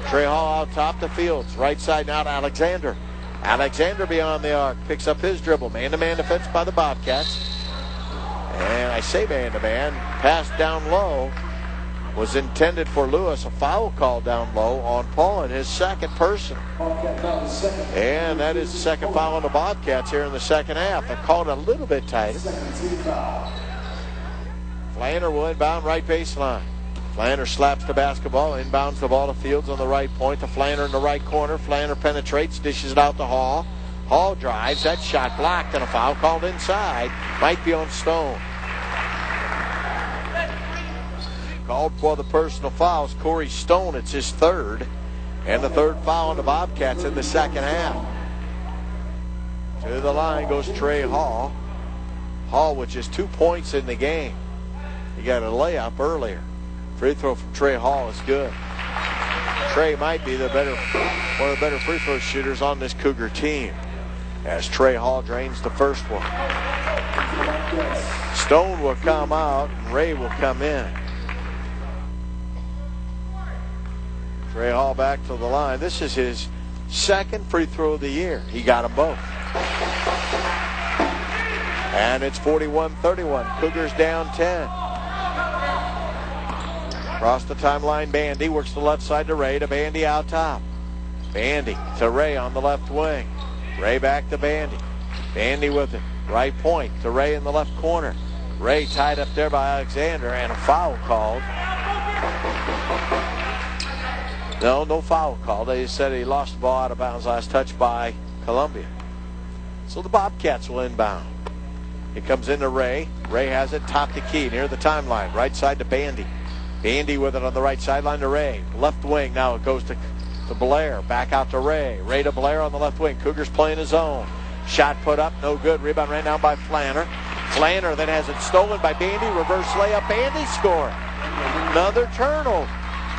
Trey Hall out top to Fields. Right side now to Alexander. Alexander beyond the arc. Picks up his dribble. Man-to-man defense by the Bobcats. And I say man-to-man. Pass down low was intended for Lewis. A foul call down low on Paul and his second person. And that is the second foul on the Bobcats here in the second half. They called it a little bit tighter. Flanner will inbound right baseline. Flanner slaps the basketball, inbounds the ball to Fields on the right point. To Flanner in the right corner. Flanner penetrates, dishes it out to Hall. Hall drives. That shot blocked and a foul called inside. Might be on Stone. Called for the personal fouls. Corey Stone, it's his third. And the third foul on the Bobcats in the second half. To the line goes Trey Hall. Hall with just 2 points in the game. He got a layup earlier. Free throw from Trey Hall is good. Trey might be one of the better free throw shooters on this Cougar team. As Trey Hall drains the first one. Stone will come out and Ray will come in. Trey Hall back to the line. This is his second free throw of the year. He got them both. And it's 41-31. Cougars down 10. Across the timeline, Bandy works the left side to Ray. To Bandy out top. Bandy to Ray on the left wing. Ray back to Bandy. Bandy with it. Right point to Ray in the left corner. Ray tied up there by Alexander and a foul called. No foul called. They said he lost the ball out of bounds. Last touch by Columbia. So the Bobcats will inbound. It comes into Ray. Ray has it top to key near the timeline. Right side to Bandy. Bandy with it on the right sideline to Ray. Left wing now it goes to Blair. Back out to Ray. Ray to Blair on the left wing. Cougars playing his own. Shot put up. No good. Rebound ran down by Flanner. Flanner then has it stolen by Bandy. Reverse layup. Bandy score. Another turnover.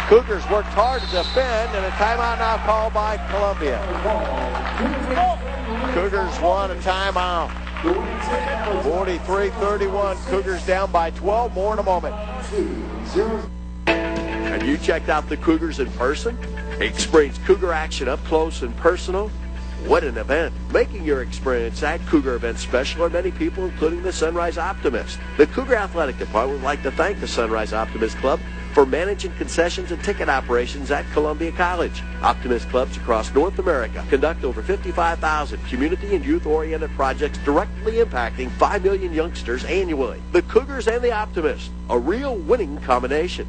Cougars worked hard to defend, and a timeout now called by Columbia. Cougars want a timeout. 43-31. Cougars down by 12. More in a moment. Have you checked out the Cougars in person? Experience Cougar action up close and personal. What an event. Making your experience at Cougar Events special are many people, including the Sunrise Optimist. The Cougar Athletic Department would like to thank the Sunrise Optimist Club for managing concessions and ticket operations at Columbia College. Optimist clubs across North America conduct over 55,000 community and youth-oriented projects directly impacting 5 million youngsters annually. The Cougars and the Optimist, a real winning combination.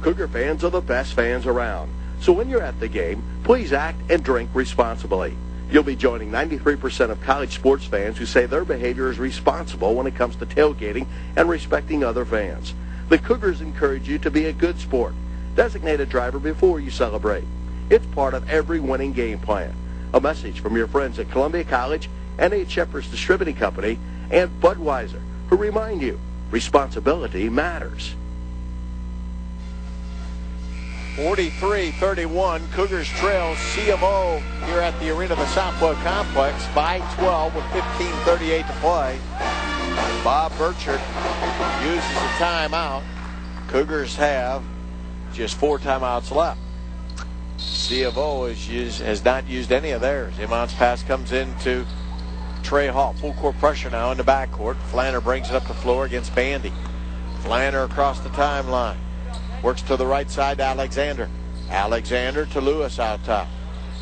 Cougar fans are the best fans around. So when you're at the game, please act and drink responsibly. You'll be joining 93% of college sports fans who say their behavior is responsible when it comes to tailgating and respecting other fans. The Cougars encourage you to be a good sport. Designate a driver before you celebrate. It's part of every winning game plan. A message from your friends at Columbia College, N.H. Shepherd's Distributing Company, and Budweiser, who remind you, responsibility matters. 43-31, Cougars trail C of O here at the Arena of the Southwell Complex by 12 with 15:38 to play. Bob Burchard uses a timeout. Cougars have just 4 timeouts left. C of O has not used any of theirs. Iman's pass comes into Trey Hall. Full court pressure now in the backcourt. Flanner brings it up the floor against Bandy. Flanner across the timeline. Works to the right side to Alexander. Alexander to Lewis out top.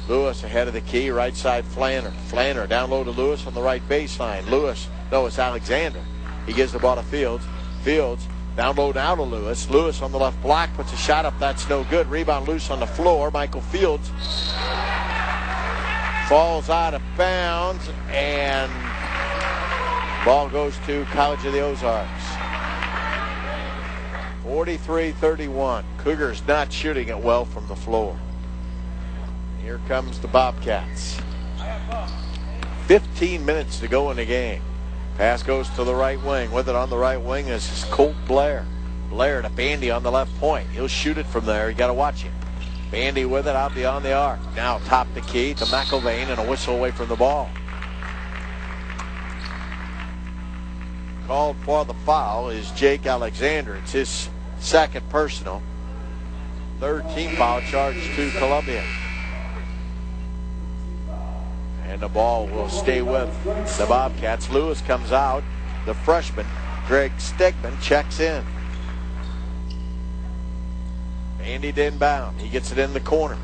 Lewis ahead of the key, right side Flanner. Flanner down low to Lewis on the right baseline. It's Alexander. He gives the ball to Fields. Fields down low now to Lewis. Lewis on the left block puts a shot up. That's no good. Rebound loose on the floor. Michael Fields falls out of bounds, and ball goes to College of the Ozarks. 43-31. Cougars not shooting it well from the floor. Here comes the Bobcats. 15 minutes to go in the game. Pass goes to the right wing. With it on the right wing is Colt Blair. Blair to Bandy on the left point. He'll shoot it from there. You got to watch him. Bandy with it out beyond the arc. Now top the key to McIlvain and a whistle away from the ball. Called for the foul is Jake Alexander. It's his second personal. Third team foul charge to Columbia. And the ball will stay with the Bobcats. Lewis comes out. The freshman, Greg Stegman, checks in. Andy inbound. He gets it in the corner.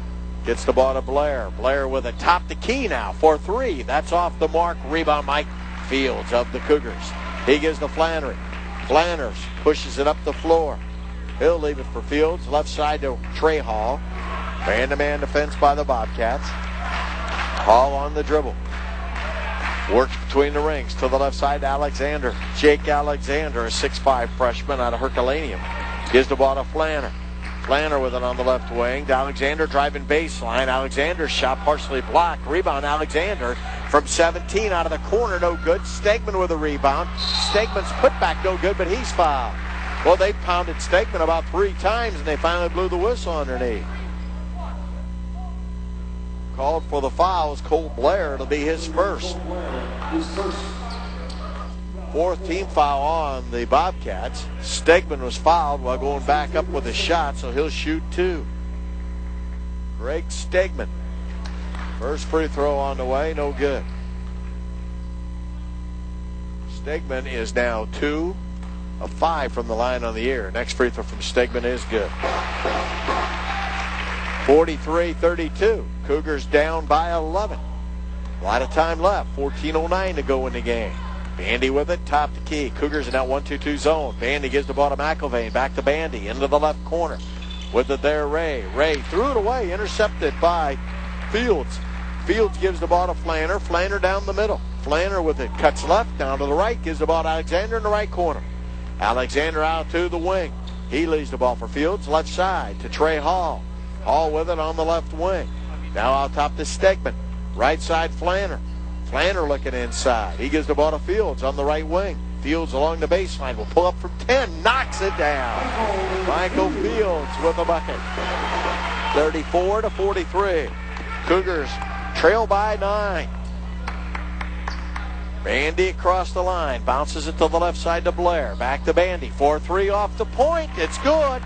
Gets the ball to Blair. Blair with a top the key now for 3. That's off the mark. Rebound Mike Fields of the Cougars. He gives to Flannery. Flanders pushes it up the floor. He'll leave it for Fields. Left side to Trey Hall. Man-to-man defense by the Bobcats. Hall on the dribble. Works between the rings to the left side to Alexander. Jake Alexander, a 6'5 freshman out of Herculaneum. Gives the ball to Flanner. Flanner with it on the left wing. To Alexander driving baseline. Alexander's shot partially blocked. Rebound Alexander from 17 out of the corner. No good. Stegman with a rebound. Stegman's putback no good, but he's fouled. Well, they pounded Stegman about 3 times, and they finally blew the whistle underneath. Called for the foul is Colt Blair. It'll be his first. 4th team foul on the Bobcats. Stegman was fouled while going back up with a shot, so he'll shoot 2. Greg Stegman. First free throw on the way, no good. Stegman is now 2 of 5 from the line on the year. Next free throw from Stegman is good. 43-32. Cougars down by 11. A lot of time left. 14:09 to go in the game. Bandy with it, top the key. Cougars in that 1-2-2 zone. Bandy gives the ball to McIlvain. Back to Bandy, into the left corner. With it there, Ray. Ray threw it away, intercepted by Fields. Fields gives the ball to Flanner. Flanner down the middle. Flanner with it, cuts left, down to the right, gives the ball to Alexander in the right corner. Alexander out to the wing. He leaves the ball for Fields, left side to Trey Hall. Hall with it on the left wing. Now out top to Stegman. Right side, Flanner. Flanner looking inside. He gives the ball to Fields on the right wing. Fields along the baseline will pull up from 10. Knocks it down. Michael Fields with a bucket. 34-43. Cougars trail by 9. Bandy across the line, bounces it to the left side to Blair. Back to Bandy, 4-3 off the point. It's good.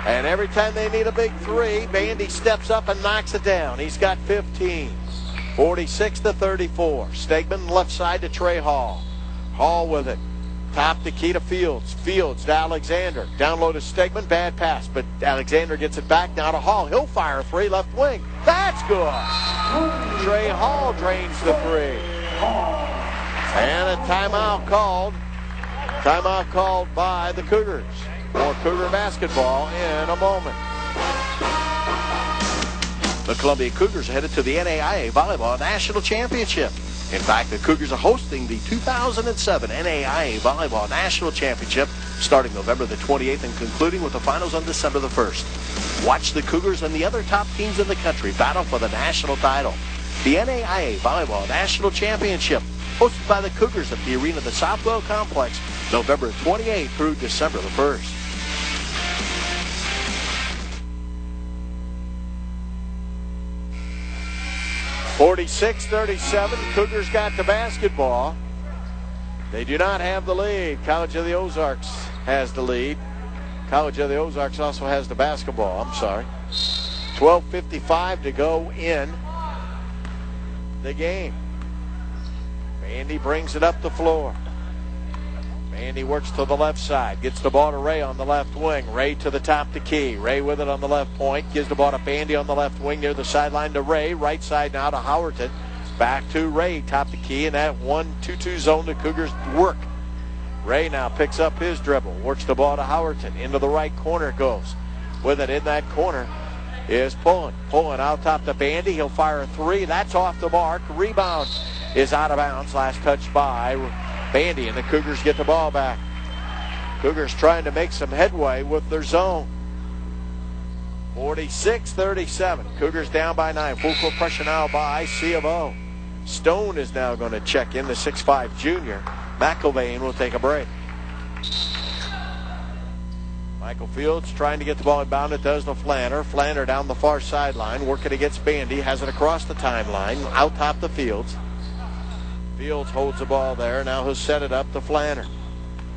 And every time they need a big three, Bandy steps up and knocks it down. He's got 15. 46-34. Stegman left side to Trey Hall. Hall with it. Top the key to Fields. Fields to Alexander. Down low to Stegman. Bad pass, but Alexander gets it back now to Hall. He'll fire a three left wing. That's good. Trey Hall drains the three. And a timeout called. Timeout called by the Cougars. More Cougar basketball in a moment. The Columbia Cougars are headed to the NAIA Volleyball National Championship. In fact, the Cougars are hosting the 2007 NAIA Volleyball National Championship starting November the 28th and concluding with the finals on December the 1st. Watch the Cougars and the other top teams in the country battle for the national title. The NAIA Volleyball National Championship, hosted by the Cougars at the Arena of the Southwell Complex, November 28th through December the 1st. (46-37). Cougars got the basketball. They do not have the lead. College of the Ozarks has the lead. College of the Ozarks also has the basketball. I'm sorry. 12:55 to go in the game. Bandy brings it up the floor. Bandy works to the left side. Gets the ball to Ray on the left wing. Ray to the top to Key. Ray with it on the left point. Gives the ball to Bandy on the left wing near the sideline to Ray. Right side now to Howerton. Back to Ray, top to Key. In that 1-2-2 zone, the Cougars work. Ray now picks up his dribble. Works the ball to Howerton. Into the right corner goes. With it in that corner is Pullen. Pullen out top to Bandy. He'll fire a three. That's off the mark. Rebound is out of bounds. Last touch by Bandy, and the Cougars get the ball back. Cougars trying to make some headway with their zone. 46-37. Cougars down by 9. Full court pressure now by C of O. Stone is now going to check in, the 6'5 junior. McIlvain will take a break. Michael Fields trying to get the ball inbound. It does to Flanner. Flanner down the far sideline, working against Bandy. Has it across the timeline, out top the Fields. Fields holds the ball there. Now he'll set it up to Flanner.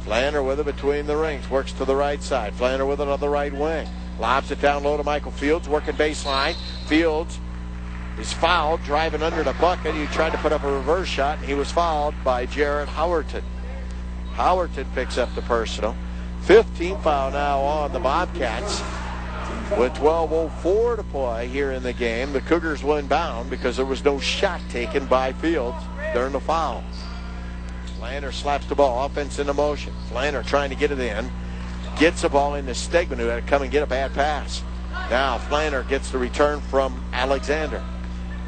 Flanner with it between the rings. Works to the right side. Flanner with it on the right wing. Lobs it down low to Michael Fields. Working baseline. Fields is fouled. Driving under the bucket. He tried to put up a reverse shot, and he was fouled by Jarrett Howerton. Howerton picks up the personal. 15th foul now on the Bobcats. With 12:04 to play here in the game, the Cougars will inbound because there was no shot taken by Fields during the foul. Flanner slaps the ball. Offense into motion. Flanner trying to get it in. Gets the ball into Stegman, who had to come and get a bad pass. Now Flanner gets the return from Alexander.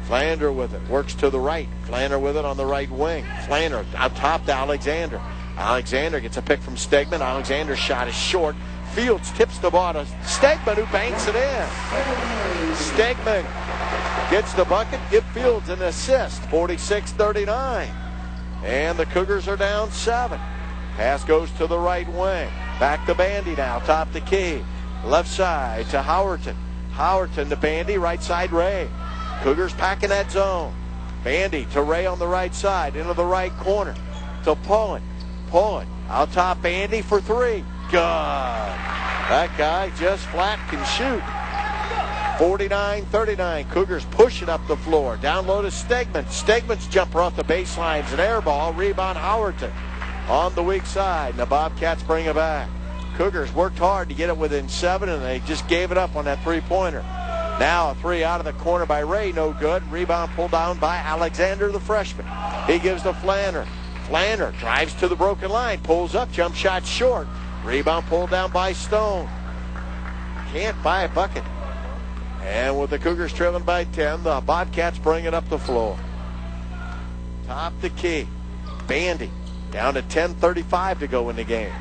Flanner with it. Works to the right. Flanner with it on the right wing. Flanner out top to Alexander. Alexander gets a pick from Stegman. Alexander's shot is short. Fields tips the ball to Stegman, who banks it in. Stegman gets the bucket. Give Fields an assist. 46-39. And the Cougars are down 7. Pass goes to the right wing. Back to Bandy now. Top to Key. Left side to Howerton. Howerton to Bandy. Right side Ray. Cougars packing that zone. Bandy to Ray on the right side. Into the right corner. To Pullen. Pullen out top Bandy for three. Good. That guy just flat can shoot. 49-39. Cougars push it up the floor. Down low to Stegman. Stegman's jumper off the baseline is an air ball. Rebound Howerton on the weak side. And the Bobcats bring it back. Cougars worked hard to get it within 7, and they just gave it up on that three-pointer. Now a three out of the corner by Ray. No good. Rebound pulled down by Alexander, the freshman. He gives to Flanner. Flanner drives to the broken line. Pulls up. Jump shot short. Rebound pulled down by Stone. Can't buy a bucket. And with the Cougars trailing by 10, the Bobcats bring it up the floor. Top the key. Bandy down to 10:35 to go in the game.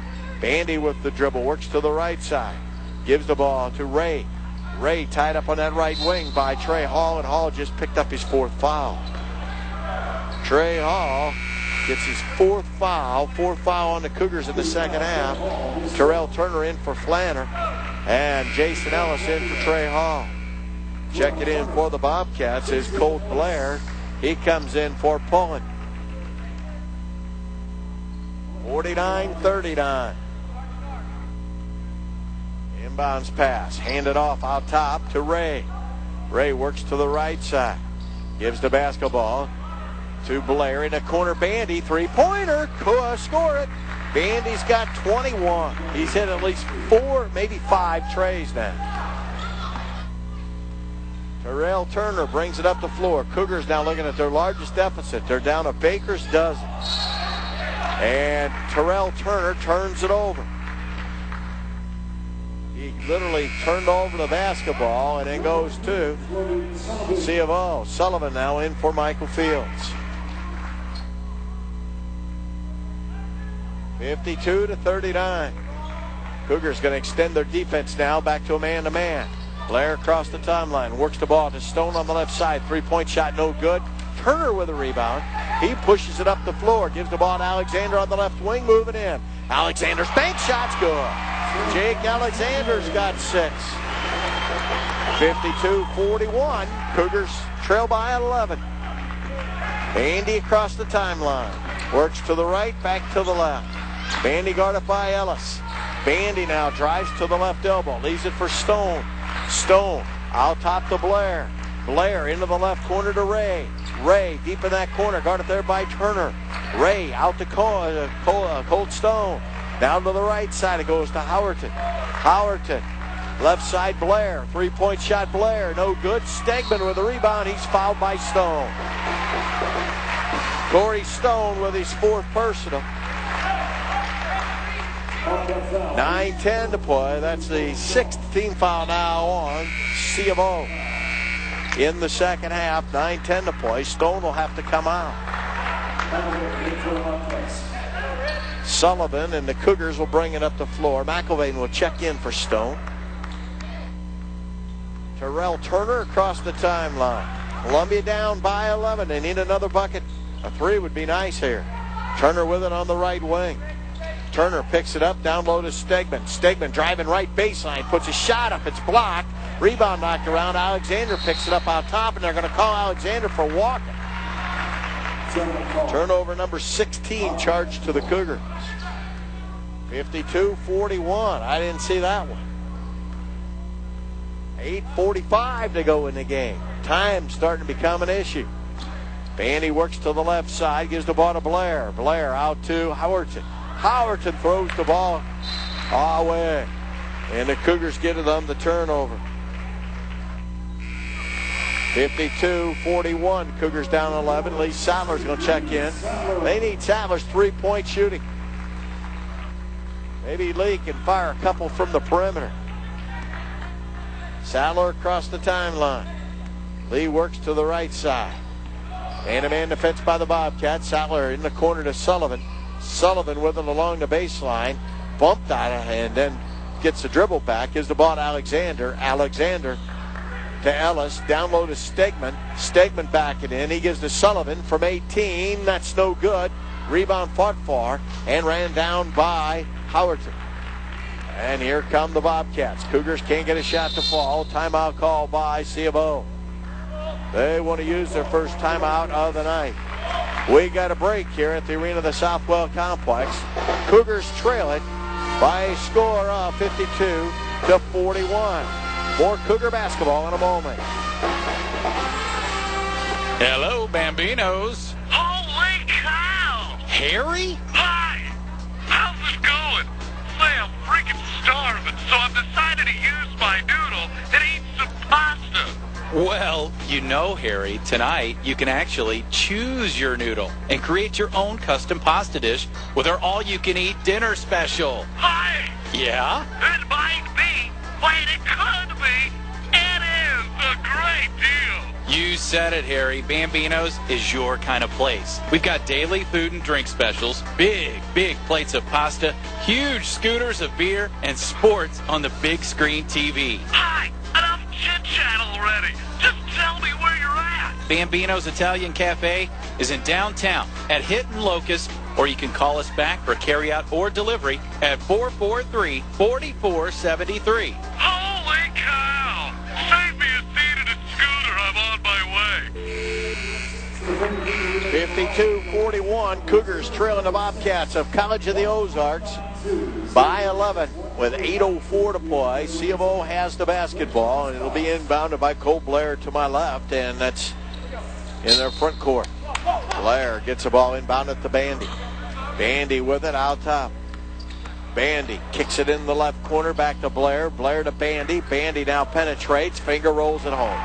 Bandy with the dribble. Works to the right side. Gives the ball to Ray. Ray tied up on that right wing by Trey Hall, and Hall just picked up his 4th foul. Trey Hall gets his 4th foul. 4th foul on the Cougars in the second half. Terrell Turner in for Flanner. And Jason Ellis in for Trey Hall. Checking in for the Bobcats is Colt Blair. He comes in for Pullen. 49-39. Inbounds pass. Handed off out top to Ray. Ray works to the right side. Gives the basketball to Blair in a corner. Bandy, three-pointer. Score it. Bandy's got 21. He's hit at least 4, maybe 5 trays now. Terrell Turner brings it up the floor. Cougars now looking at their largest deficit. They're down a baker's dozen. And Terrell Turner turns it over. He literally turned over the basketball and then goes to C of O. Sullivan now in for Michael Fields. 52-39. Cougars going to extend their defense now back to a man-to-man. Blair across the timeline, works the ball to Stone on the left side. Three-point shot, no good. Turner with a rebound. He pushes it up the floor, gives the ball to Alexander on the left wing, moving in. Alexander's bank shot's good. Jake Alexander's got 6. 52-41. Cougars trail by 11. Bandy across the timeline. Works to the right, back to the left. Bandy guarded by Ellis. Bandy now drives to the left elbow. Leaves it for Stone. Stone out top to Blair. Blair into the left corner to Ray. Ray deep in that corner, guarded there by Turner. Ray out to Colt Stone. Down to the right side, it goes to Howerton. Howerton, left side Blair. Three-point shot Blair, no good. Stegman with the rebound, he's fouled by Stone. Corey Stone with his 4th personal. 9:10 to play. That's the 6th team foul now on C of O. In the second half, 9:10 to play. Stone will have to come out. Sullivan and the Cougars will bring it up the floor. McIlvain will check in for Stone. Terrell Turner across the timeline. Columbia down by 11. They need another bucket. A 3 would be nice here. Turner with it on the right wing. Turner picks it up, down low to Stegman. Stegman driving right baseline, puts a shot up, it's blocked. Rebound knocked around. Alexander picks it up out top, and they're going to call Alexander for walking. Turnover number 16 charged to the Cougars. 52-41. I didn't see that one. 8:45 to go in the game. Time starting to become an issue. Bandy works to the left side, gives the ball to Blair. Blair out to Howerton. Howerton throws the ball away. And the Cougars get it on the turnover. 52-41. Cougars down 11. Lee Sadler's going to check in. They need Sadler's 3-point shooting. Maybe Lee can fire a couple from the perimeter. Sadler across the timeline. Lee works to the right side. Man-to-man defense by the Bobcats. Sadler in the corner to Sullivan. Sullivan with it along the baseline. Bumped out and then gets the dribble back. Gives the ball to Alexander. Alexander to Ellis. Down low to Stegman. Stegman backing in. He gives to Sullivan from 18. That's no good. Rebound fought for and ran down by Howerton. And here come the Bobcats. Cougars can't get a shot to fall. Timeout call by C of O. They want to use their first timeout of the night. We got a break here at the Arena of the Southwell Complex. Cougars trail it by a score of 52-41. More Cougar basketball in a moment. Hello, Bambinos. Holy cow! Harry? Hi! How's it going? Say, I'm freaking starving, so I've decided to use my noodle and eat some pasta. Well, you know, Harry, tonight you can actually choose your noodle and create your own custom pasta dish with our all-you-can-eat dinner special. Hi! Yeah? It might be, but it could be. It is a great deal. You said it, Harry. Bambinos is your kind of place. We've got daily food and drink specials, big plates of pasta, huge scooters of beer, and sports on the big screen TV. Hi! Enough chit-chat already. Just tell me where you're at. Bambino's Italian Cafe is in downtown at Hinton Locust, or you can call us back for carryout or delivery at 443-4473. Holy cow! Save me a seat in a scooter. I'm on my way. 52-41, Cougars trailing the Bobcats of College of the Ozarks by 11 with 8:04 to play. C of O has the basketball, and it'll be inbounded by Cole Blair to my left, and that's in their front court. Blair gets the ball inbounded to Bandy. Bandy with it out top. Bandy kicks it in the left corner, back to Blair. Blair to Bandy. Bandy now penetrates, finger rolls it home.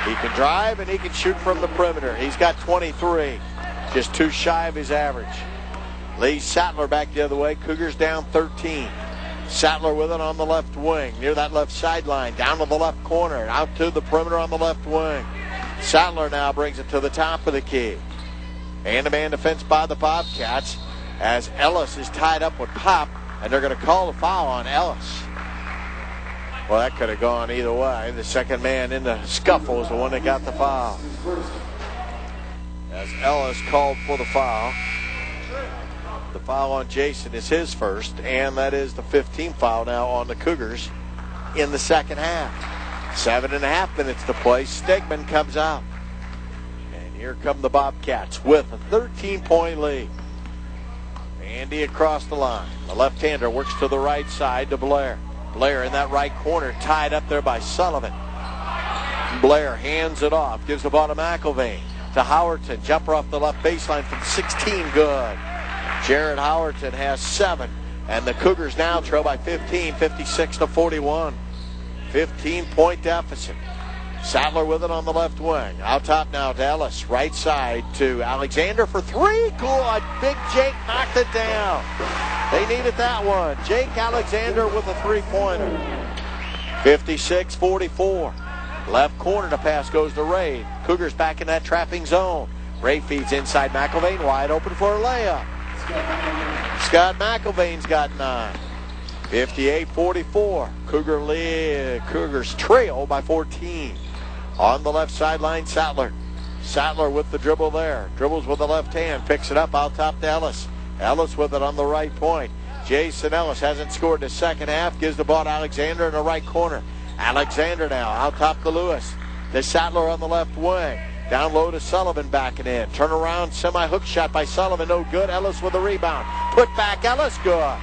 He can drive and he can shoot from the perimeter. He's got 23, just 2 shy of his average. Lee Sattler back the other way. Cougars down 13. Sattler with it on the left wing, near that left sideline, down to the left corner, out to the perimeter on the left wing. Sattler now brings it to the top of the key. Man-to-man defense by the Bobcats as Ellis is tied up with Pop, and they're going to call the foul on Ellis. Well, that could have gone either way. The second man in the scuffle is the one that got the foul. As Ellis called for the foul. The foul on Jason is his first, and that is the 15th foul now on the Cougars in the second half. 7.5 minutes to play. Stegman comes out. And here come the Bobcats with a 13-point lead. Andy across the line. The left-hander works to the right side to Blair. Blair in that right corner, tied up there by Sullivan. Blair hands it off, gives the ball to McElvain. To Howerton, jumper off the left baseline from 16, good. Jared Howerton has 7, and the Cougars now trail by 15, 56-41. 15-point deficit. Sattler with it on the left wing. Out top now to Ellis. Right side to Alexander for 3. Good. Big Jake knocked it down. They needed that one. Jake Alexander with a 3-pointer. 56-44. Left corner, the pass goes to Ray. Cougars back in that trapping zone. Ray feeds inside McElvain, wide open for a layup. Scott McElvain's got 9. 58-44. Cougars trail by 14. On the left sideline, Sattler. Sattler with the dribble there. Dribbles with the left hand. Picks it up out top to Ellis. Ellis with it on the right point. Jason Ellis hasn't scored in the second half. Gives the ball to Alexander in the right corner. Alexander now out top to Lewis. To Sattler on the left wing. Down low to Sullivan backing in. Turn around, semi-hook shot by Sullivan. No good. Ellis with the rebound. Put back Ellis, good.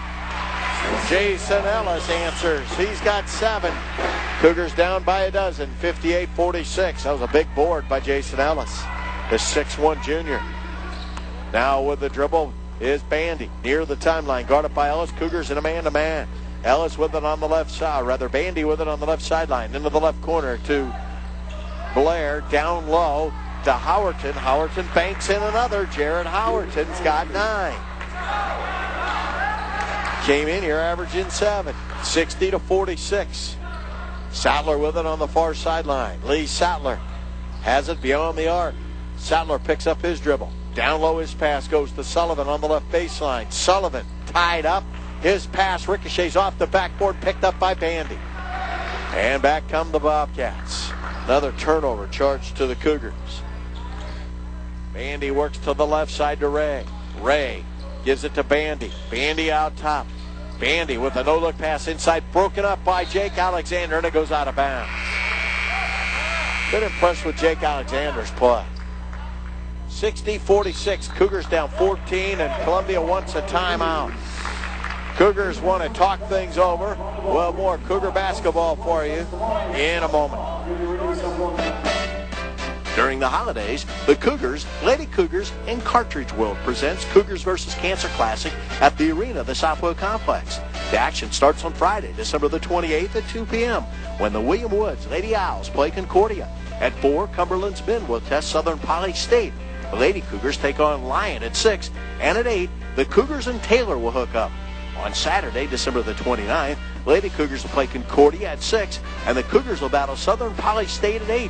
Jason Ellis answers. He's got 7. Cougars down by a dozen. 58-46. That was a big board by Jason Ellis, the 6'1 junior. Now with the dribble is Bandy. Near the timeline. Guarded by Ellis. Cougars in a man-to-man. Ellis with it on the left side. Rather, Bandy with it on the left sideline. Into the left corner to Blair. Down low to Howerton. Howerton banks in another. Jared Howerton's got 9. Came in here averaging 7. 60-46. Sattler with it on the far sideline. Lee Sattler has it beyond the arc. Sattler picks up his dribble. Down low his pass goes to Sullivan on the left baseline. Sullivan tied up. His pass ricochets off the backboard, picked up by Bandy. And back come the Bobcats. Another turnover charged to the Cougars. Bandy works to the left side to Ray. Ray gives it to Bandy. Bandy out top. Bandy with a no-look pass inside, broken up by Jake Alexander, and it goes out of bounds. Been impressed with Jake Alexander's play. 60-46, Cougars down 14, and Columbia wants a timeout. Cougars want to talk things over. Well, more Cougar basketball for you in a moment. During the holidays, the Cougars, Lady Cougars, and Cartridge World presents Cougars vs. Cancer Classic at the Arena, the Southwell Complex. The action starts on Friday, December the 28th at 2 p.m. when the William Woods Lady Owls play Concordia. At 4, Cumberland's men will test Southern Poly State. The Lady Cougars take on Lyon at 6, and at 8, the Cougars and Taylor will hook up. On Saturday, December the 29th, Lady Cougars will play Concordia at 6, and the Cougars will battle Southern Poly State at 8.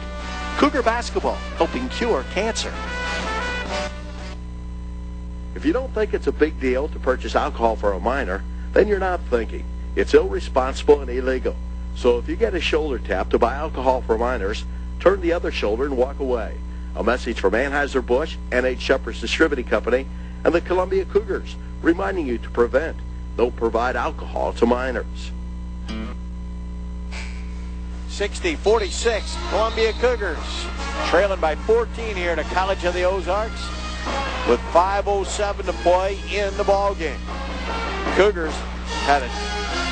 Cougar basketball, helping cure cancer. If you don't think it's a big deal to purchase alcohol for a minor, then you're not thinking. It's irresponsible and illegal. So if you get a shoulder tap to buy alcohol for minors, turn the other shoulder and walk away. A message from Anheuser-Busch, N.H. Shepherd's Distributing Company, and the Columbia Cougars, reminding you to prevent, don't provide alcohol to minors. 60-46, Columbia Cougars trailing by 14 here to College of the Ozarks. with 5:07 to play in the ballgame. Cougars had an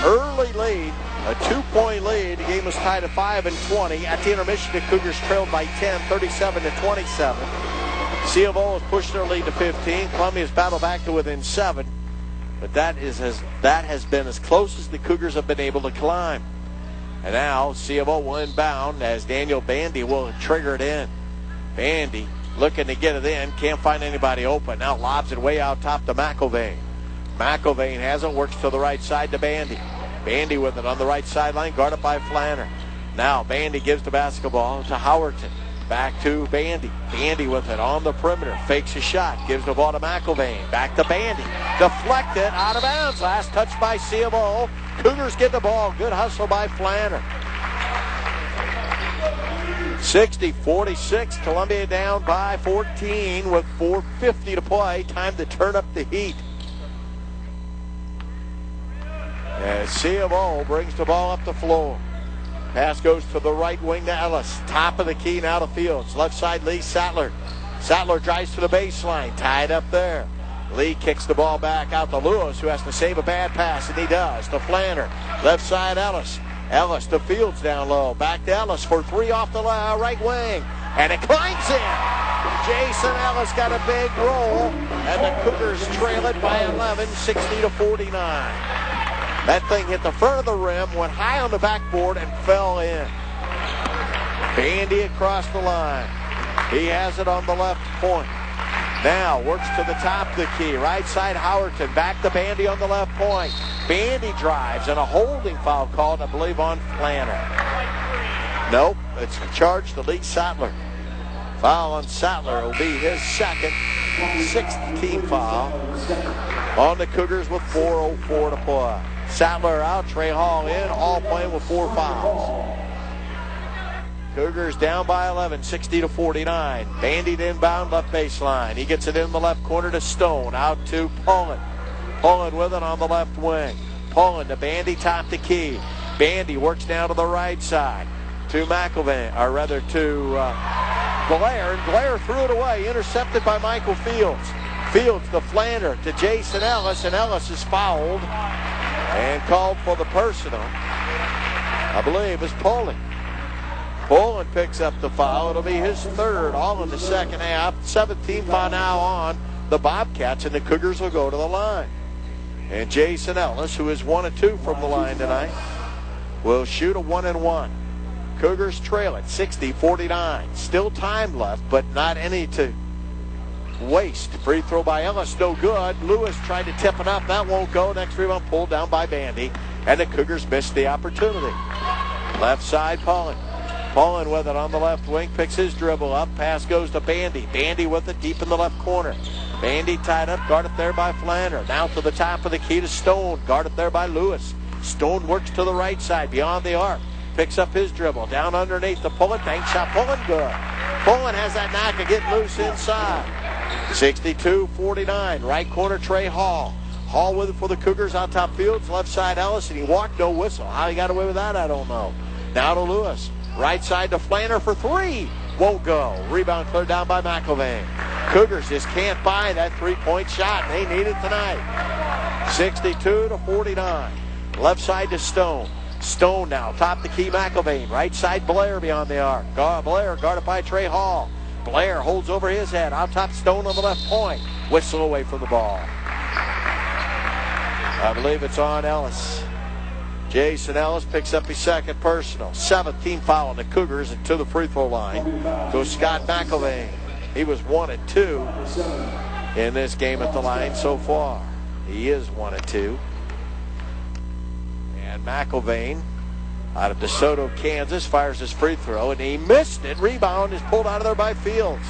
early lead, a 2-point lead. The game was tied at 5-20. At the intermission, the Cougars trailed by 10, 37-27. C of O has pushed their lead to 15. Columbia's battled back to within 7. But that has been as close as the Cougars have been able to climb. And now C of O will inbound as Daniel Bandy will trigger it in. Bandy looking to get it in. Can't find anybody open. Now lobs it way out top to McIlvain. McIlvain has it. Works to the right side to Bandy. Bandy with it on the right sideline. Guarded by Flanner. Now Bandy gives the basketball to Howerton. Back to Bandy. Bandy with it on the perimeter. Fakes a shot. Gives the ball to McIlvain. Back to Bandy. Deflected. Out of bounds. Last touch by C of O. Cougars get the ball. Good hustle by Flanner. 60-46. Columbia down by 14 with 4:50 to play. Time to turn up the heat. As C of O brings the ball up the floor. Pass goes to the right wing to Ellis. Top of the key now to Fields. Left side, Lee Sattler. Sattler drives to the baseline. Tied up there. Lee kicks the ball back out to Lewis, who has to save a bad pass, and he does. To Flanner. Left side, Ellis. Ellis to Fields down low. Back to Ellis for 3 off the right wing. And it climbs in. Jason Ellis got a big roll, and the Cougars trail it by 11, 60-49. That thing hit the front of the rim, went high on the backboard, and fell in. Bandy across the line. He has it on the left point. Now works to the top of the key. Right side, Howerton. Back to Bandy on the left point. Bandy drives, and a holding foul called, I believe, on Flanner. Nope, it's charged to Lee Sattler. Foul on Sattler will be his second, 6th team foul on the Cougars with 4:04 to play. Sattler out, Trey Hall in, all playing with 4 fouls. Cougars down by 11, 60-49. Bandy inbound left baseline. He gets it in the left corner to Stone, out to Pullen. Pullen with it on the left wing. Pullen to Bandy, top the key. Bandy works down to the right side to McIlvain, or rather to Blair, and Blair threw it away, intercepted by Michael Fields. Fields to Flanner to Jason Ellis, and Ellis is fouled and called for the personal. I believe it's Pullen. Pullen picks up the foul. It'll be his 3rd, all in the second half. 17 foul now on the Bobcats, and the Cougars will go to the line. And Jason Ellis, who is 1 of 2 from the line tonight, will shoot a 1-and-1. Cougars trail it 60-49. Still time left, but not any to waste. Free throw by Ellis, no good. Lewis tried to tip it up. That won't go. Next rebound pulled down by Bandy, and the Cougars missed the opportunity. Left side, Pullen. Pullen with it on the left wing, picks his dribble up. Pass goes to Bandy. Bandy with it deep in the left corner. Bandy tied up, guarded there by Flanner. Now to the top of the key to Stone, guarded there by Lewis. Stone works to the right side, beyond the arc. Picks up his dribble, down underneath the Pullen. Bank shot, Pullen good. Pullen has that knack of getting loose inside. 62-49, right corner Trey Hall. Hall with it for the Cougars on top Fields, left side Ellis, and he walked, no whistle. How he got away with that, I don't know. Now to Lewis. Right side to Flanner for 3. Won't go. Rebound cleared down by McIlvain. Cougars just can't buy that 3-point shot, and they need it tonight. 62-49. Left side to Stone. Stone now, top the key, McIlvain. Right side, Blair beyond the arc. Blair guarded by Trey Hall. Blair holds over his head. Out top, Stone on the left point. Whistle away from the ball. I believe it's on Ellis. Jason Ellis picks up his 2nd personal. 7th team foul on the Cougars, and to the free throw line goes Scott McIlvain. He was 1 of 2 in this game at the line so far. He is 1 of 2. And McIlvain, out of DeSoto, Kansas, fires his free throw, and he missed it. Rebound is pulled out of there by Fields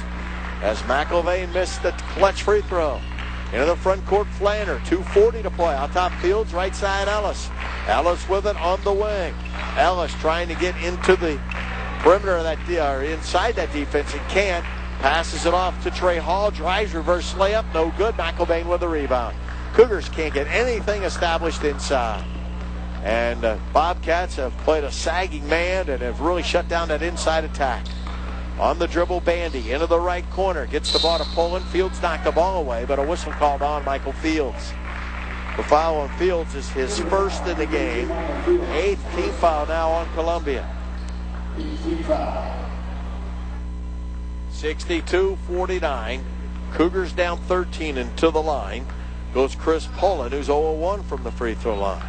as McIlvain missed the clutch free throw. Into the front court, Flanner, 2:40 to play. On top Fields, right side Ellis. Ellis with it on the wing. Ellis trying to get into the perimeter of that, or inside that defense, and can't. Passes it off to Trey Hall, drives, reverse layup, no good. McIlvain with the rebound. Cougars can't get anything established inside. And Bobcats have played a sagging man and have really shut down that inside attack. On the dribble, Bandy into the right corner. Gets the ball to Poland. Fields knocked the ball away, but a whistle called on Michael Fields. The foul on Fields is his first in the game. 8th team foul now on Columbia. 62-49. Cougars down 13 and to the line goes Chris Poland, who's 0-1 from the free throw line.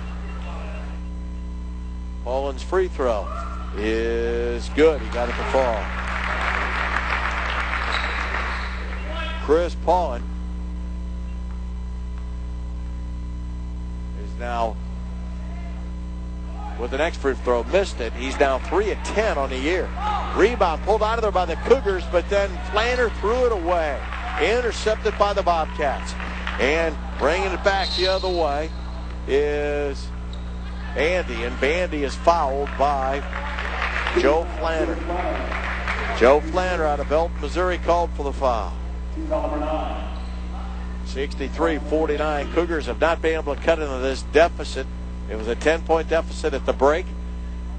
Poland's free throw is good. He got it to fall. Chris Poland is now with the next free throw. Missed it. He's now 3 of 10 on the year. Rebound pulled out of there by the Cougars, but then Flanner threw it away. Intercepted by the Bobcats. And bringing it back the other way is Bandy, and Bandy is fouled by Joe Flanner. Joe Flanner out of Belton, Missouri, called for the foul. 63-49. Cougars have not been able to cut into this deficit. It was a 10-point deficit at the break.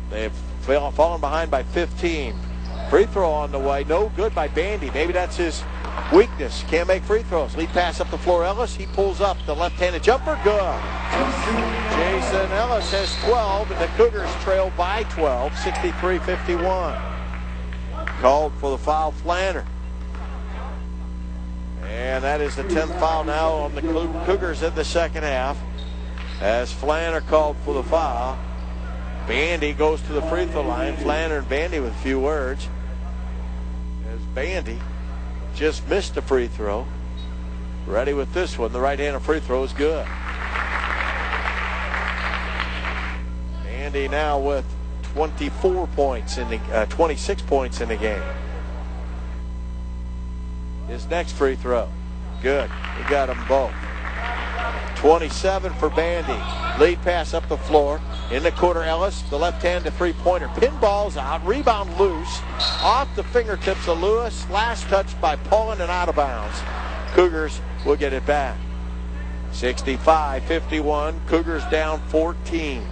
They've fallen behind by 15. Free throw on the way. No good by Bandy. Maybe that's his weakness. Can't make free throws. Lead pass up the floor. Ellis. He pulls up the left-handed jumper. Good. Jason Ellis has 12, and the Cougars trail by 12. 63-51. Called for the foul, Flanner. And that is the 10th foul now on the Cougars in the second half. As Flanner called for the foul. Bandy goes to the free throw line. Flanner and Bandy with a few words. As Bandy just missed a free throw. Ready with this one. The right-handed free throw is good. Bandy now with 24 points in the 26 points in the game. His next free throw. Good. He got them both. 27 for Bandy. Lead pass up the floor. In the corner, Ellis, the left-handed three-pointer. Pinballs out. Rebound loose. Off the fingertips of Lewis. Last touch by Poland and out of bounds. Cougars will get it back. 65-51. Cougars down 14.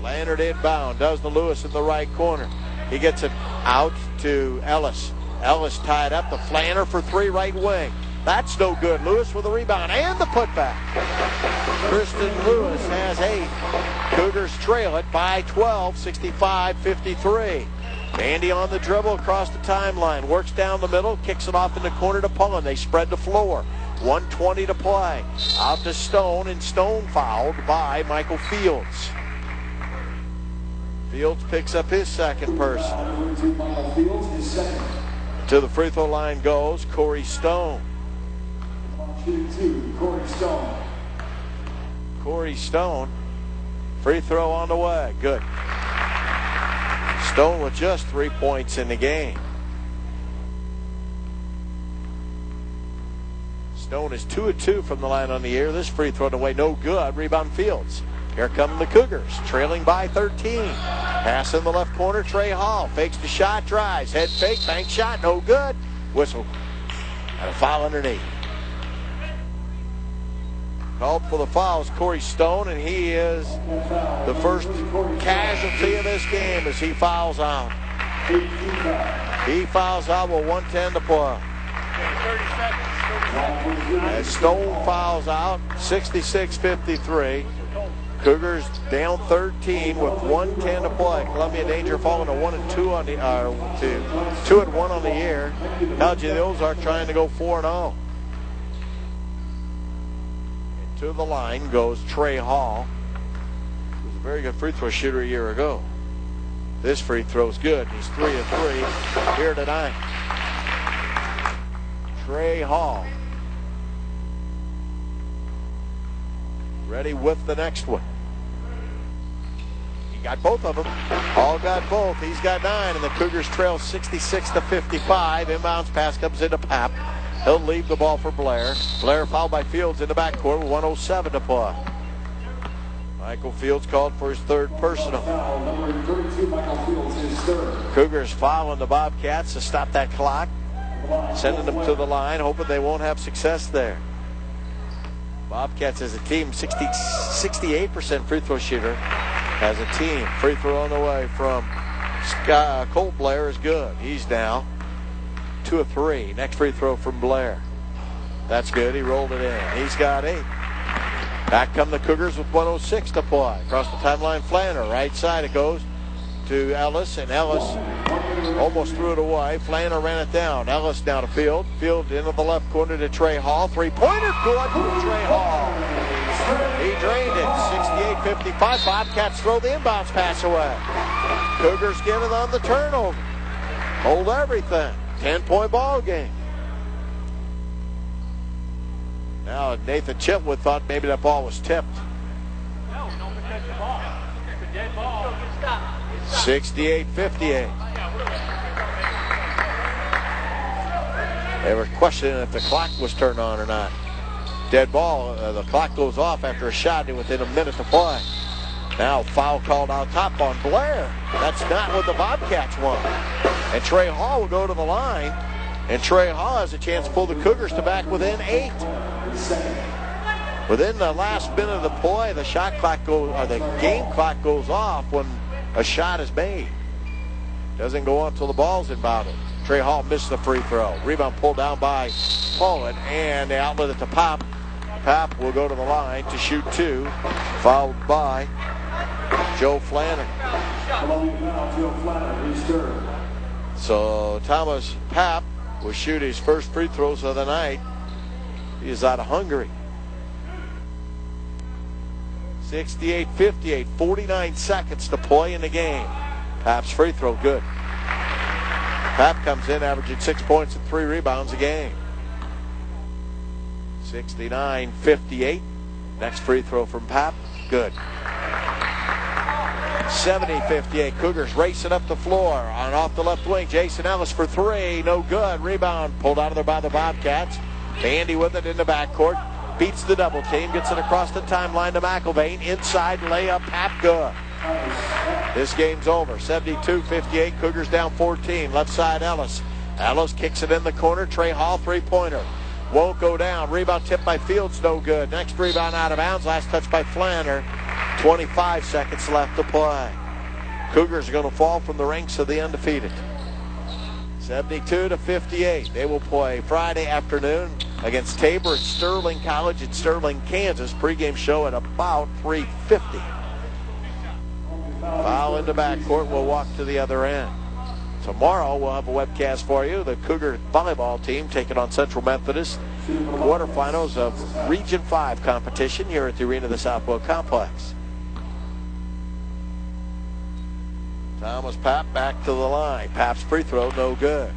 Leonard inbound. Does the Lewis in the right corner. He gets it out to Ellis. Ellis tied up. The Flanner for three, right wing. That's no good. Lewis with a rebound and the putback. Kristen Lewis has 8. Cougars trail it by 12, 65-53. Bandy on the dribble across the timeline. Works down the middle, kicks it off in the corner to Poland. They spread the floor. 1:20 to play. Out to Stone, and Stone fouled by Michael Fields. Fields picks up his second person. To the free throw line goes Corey Stone. Corey Stone. Free throw on the way. Good. Stone with just 3 points in the game. Stone is 2 of 2 from the line on the year. This free throw away, no good. Rebound Fields. Here come the Cougars, trailing by 13. Pass in the left corner, Trey Hall. Fakes the shot, drives. Head fake, bank shot, no good. Whistle. And a foul underneath. Called for the fouls, Corey Stone, and he is the first casualty of this game as he fouls out. He fouls out with 1:10 to play. As Stone fouls out, 66-53. Cougars down 13 with 1:10 to play. Columbia Danger falling to 1-2 on the 2-1 on the year. Tells you the Ozarks trying to go 4-0. To the line goes Trey Hall, who was a very good free throw shooter a year ago. This free throw's good. He's 3 of 3 here tonight. Trey Hall. Ready with the next one. He got both of them. Hall got both. He's got 9, and the Cougars trail 66-55. Inbounds pass comes into Pap. He'll leave the ball for Blair. Blair fouled by Fields in the backcourt with 1:07 to play. Michael Fields called for his third personal. Cougars fouling the Bobcats to stop that clock. Sending them to the line, hoping they won't have success there. Bobcats as a team, 68% free throw shooter as a team. Free throw on the way from Colt Blair is good. He's now 2 of 3. Next free throw from Blair. That's good. He rolled it in. He's got 8. Back come the Cougars with 1:06 to play. Across the timeline, Flanner. Right side it goes to Ellis, and Ellis almost threw it away. Flanner ran it down. Ellis down to Field. Field into the left corner to Trey Hall. Three-pointer good for Trey Hall. He drained it. 68-55. Bobcats throw the inbounds pass away. Cougars get it on the turnover. Hold everything. 10-point ball game. Now Nathan Chipwood thought maybe that ball was tipped. No, don't protect the ball. It's a dead ball. 68-58. They were questioning if the clock was turned on or not. Dead ball. The clock goes off after a shot within a minute to play. Now foul called out top on Blair. That's not what the Bobcats want. And Trey Hall will go to the line. And Trey Hall has a chance to pull the Cougars to back within 8. Within the last minute of the play, the shot clock goes, or the game clock goes off when a shot is made. Doesn't go on until the ball's inbounded. Trey Hall missed the free throw. Rebound pulled down by Pollard, and they outlet it to Pop. Pop will go to the line to shoot 2, fouled by Joe Flanner. So Thomas Pop will shoot his first free throws of the night. He is out of Hungary. 68-58, 49 seconds to play in the game. Pap's free throw good. Pap comes in averaging 6 points and 3 rebounds a game. 69-58. Next free throw from Pap, good. 70-58. Cougars racing up the floor. On off the left wing, Jason Ellis for 3. No good. Rebound pulled out of there by the Bobcats. Bandy with it in the backcourt. Beats the double team. Gets it across the timeline to McElvain. Inside layup. Pap good. This game's over. 72-58. Cougars down 14. Left side Ellis. Ellis kicks it in the corner. Trey Hall three-pointer. Won't go down. Rebound tipped by Fields. No good. Next rebound out of bounds. Last touch by Flanner. 25 seconds left to play. Cougars are going to fall from the ranks of the undefeated. 72-58. They will play Friday afternoon against Tabor at Sterling College in Sterling, Kansas. Pregame show at about 3:50. Foul in the backcourt. We'll walk to the other end. Tomorrow we'll have a webcast for you. The Cougar volleyball team taking on Central Methodist. Quarterfinals of Region 5 competition here at the Arena of the Southwell Complex. Thomas Pap back to the line. Pap's free throw, no good.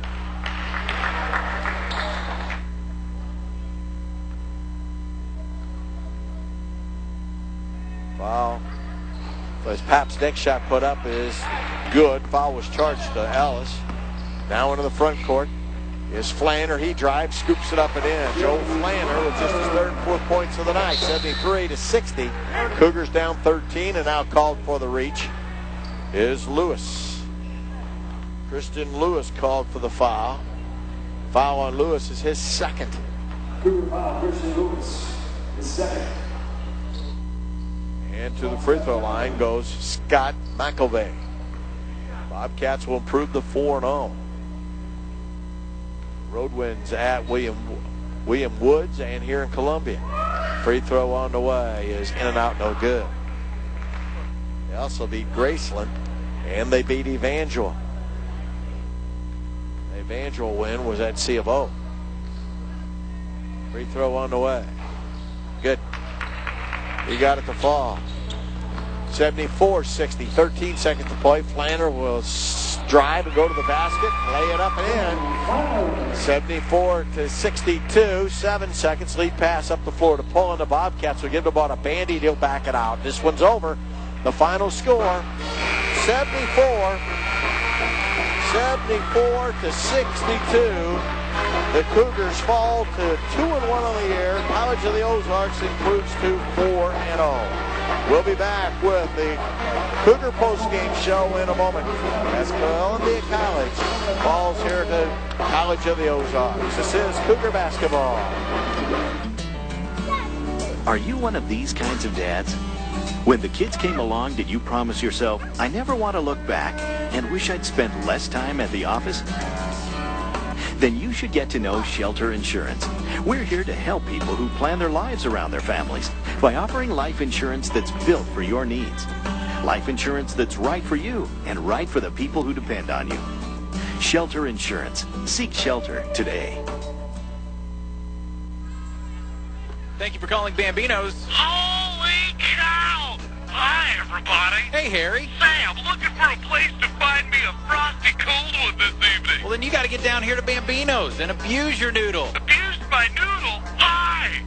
Foul. So as Pap's next shot put up is good. Foul was charged to Ellis. Now into the front court is Flanner. He drives, scoops it up and in. Joe Flanner with just his 3rd and 4th points of the night. 73-60. Cougars down 13, and now called for the reach is Lewis. Christian Lewis called for the foul. Foul on Lewis is his 2nd. Cougar foul, Christian Lewis, his 2nd. And to the free throw line goes Scott McElvain. Bobcats will improve to 4-0. Road wins at William Woods and here in Columbia. Free throw on the way is in and out, no good. They also beat Graceland and they beat Evangel. The Evangel win was at C of O. Free throw on the way. Good. He got it to fall. 74-60, 13 seconds to play. Flanner will drive and go to the basket, lay it up and in. 74-62, 7 seconds. Lead pass up the floor to pull in the Bobcats. Will give the ball to Bandy. He'll back it out. This one's over. The final score, 74-62. The Cougars fall to 2-1 on the year. College of the Ozarks improves to 4-0. We'll be back with the Cougar postgame show in a moment as Columbia College falls here to College of the Ozarks. This is Cougar basketball. Are you one of these kinds of dads? When the kids came along, did you promise yourself, I never want to look back? and wish I'd spent less time at the office? Then you should get to know Shelter Insurance. We're here to help people who plan their lives around their families by offering life insurance that's built for your needs. Life insurance that's right for you and right for the people who depend on you. Shelter Insurance. Seek shelter today. Thank you for calling Bambino's. Holy cow! Hi, everybody. Hey, Harry. Say, I'm looking for a place to find me a frosty cold one this evening. Well, then you got to get down here to Bambino's and abuse your noodle. Abused my noodle? Hi!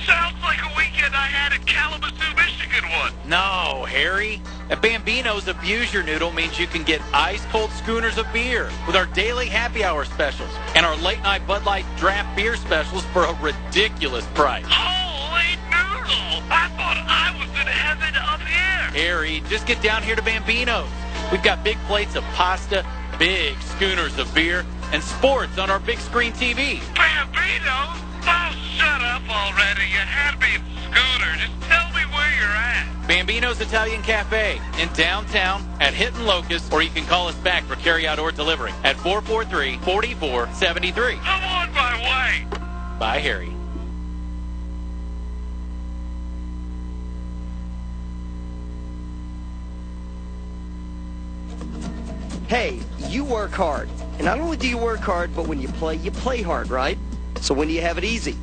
Sounds like a weekend I had in Kalamazoo, Michigan one. No, Harry. At Bambino's, abuse your noodle means you can get ice-cold schooners of beer with our daily happy hour specials and our late-night Bud Light draft beer specials for a ridiculous price. Holy noodle! I thought I was in heaven up here. Harry, just get down here to Bambino's. We've got big plates of pasta, big schooners of beer, and sports on our big screen TV. Bambino's? Oh, shut up already. You had me in scooter. Just tell me where you're at. Bambino's Italian Cafe in downtown at Hinton Locust, or you can call us back for carry-out or delivery at 443-4473. I'm on my way. Bye, Harry. Hey, you work hard. And not only do you work hard, but when you play hard, right? So when do you have it easy?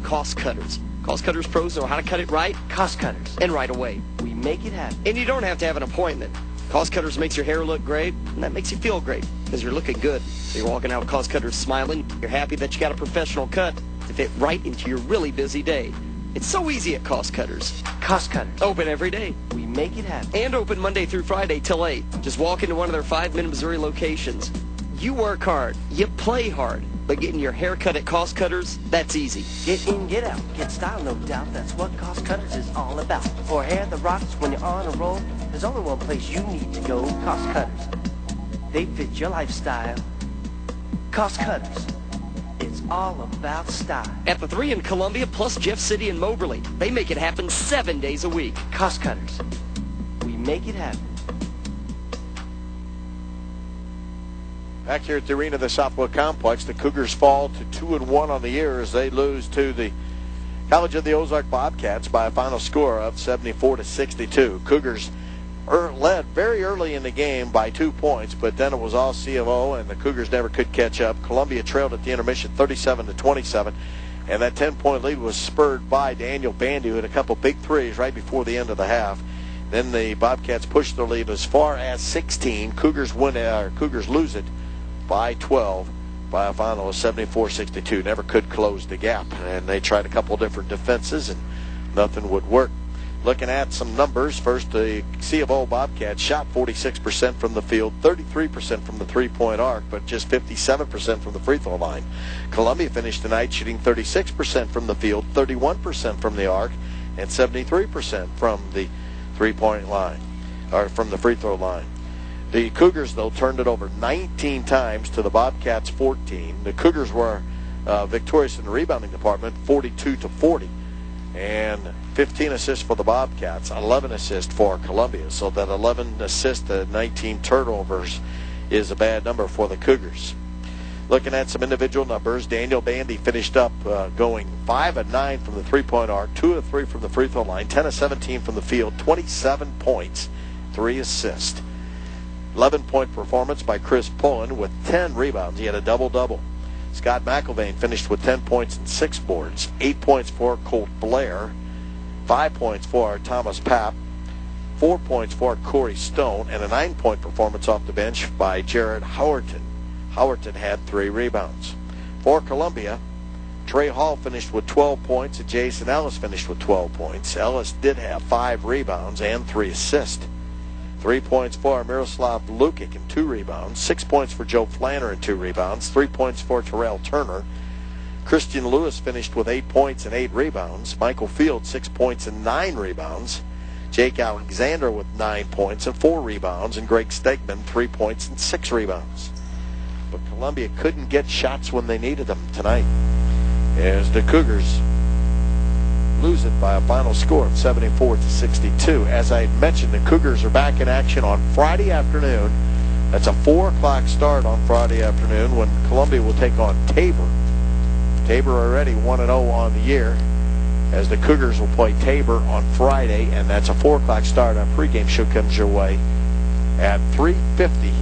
Cost Cutters. Cost Cutters pros know how to cut it right. Cost Cutters. And right away. We make it happen. And you don't have to have an appointment. Cost Cutters makes your hair look great, and that makes you feel great because you're looking good. So you're walking out with Cost Cutters smiling. You're happy that you got a professional cut to fit right into your really busy day. It's so easy at Cost Cutters. Cost Cutters. Open every day. We make it happen. And open Monday through Friday till 8. Just walk into one of their 5 Mid-Missouri locations. You work hard. You play hard. But getting your hair cut at Cost Cutters, that's easy. Get in, get out, get style, no doubt. That's what Cost Cutters is all about. For hair that rocks when you're on a roll, there's only one place you need to go, Cost Cutters. They fit your lifestyle. Cost Cutters. It's all about style. At the 3 in Columbia, plus Jeff City and Moberly. They make it happen 7 days a week. Cost Cutters. We make it happen. Back here at the arena of the Southwell Complex, the Cougars fall to 2-1 on the year as they lose to the College of the Ozarks Bobcats by a final score of 74-62. Cougars led very early in the game by 2 points, but then it was all C of O, and the Cougars never could catch up. Columbia trailed at the intermission 37-27, and that 10-point lead was spurred by Daniel Bandy, who had a couple big threes right before the end of the half. Then the Bobcats pushed their lead as far as 16. Cougars lose it by 12 by a final of 74-62. Never could close the gap, and they tried a couple different defenses, and nothing would work. Looking at some numbers, first the C of O Bobcats shot 46% from the field, 33% from the three-point arc, but just 57% from the free throw line. Columbia finished tonight shooting 36% from the field, 31% from the arc, and 73% from the three-point line, or from the free throw line. The Cougars, though, turned it over 19 times to the Bobcats 14. The Cougars were victorious in the rebounding department, 42-40. And 15 assists for the Bobcats, 11 assists for Columbia. So that 11 assists to 19 turnovers is a bad number for the Cougars. Looking at some individual numbers, Daniel Bandy finished up going 5 of 9 from the three-point arc, 2 of 3 from the free throw line, 10 of 17 from the field, 27 points, 3 assists. 11-point performance by Chris Pullen with 10 rebounds. He had a double-double. Scott McIlvain finished with 10 points and 6 boards. 8 points for Colt Blair. 5 points for Thomas Papp. 4 points for Corey Stone. And a 9-point performance off the bench by Jared Howerton. Howerton had 3 rebounds. For Columbia, Trey Hall finished with 12 points and Jason Ellis finished with 12 points. Ellis did have 5 rebounds and 3 assists. 3 points for Miroslav Lukic and 2 rebounds. 6 points for Joe Flanner and 2 rebounds. 3 points for Terrell Turner. Christian Lewis finished with 8 points and 8 rebounds. Michael Field, 6 points and 9 rebounds. Jake Alexander with 9 points and 4 rebounds. And Greg Stegman, 3 points and 6 rebounds. But Columbia couldn't get shots when they needed them tonight, as the Cougars lose it by a final score of 74-62. As I mentioned, the Cougars are back in action on Friday afternoon That's a 4 o'clock start on Friday afternoon when Columbia will take on Tabor. Tabor already 1-0 on the year, as the Cougars will play Tabor on Friday, and that's a 4 o'clock start. Our pregame show comes your way at 3:50,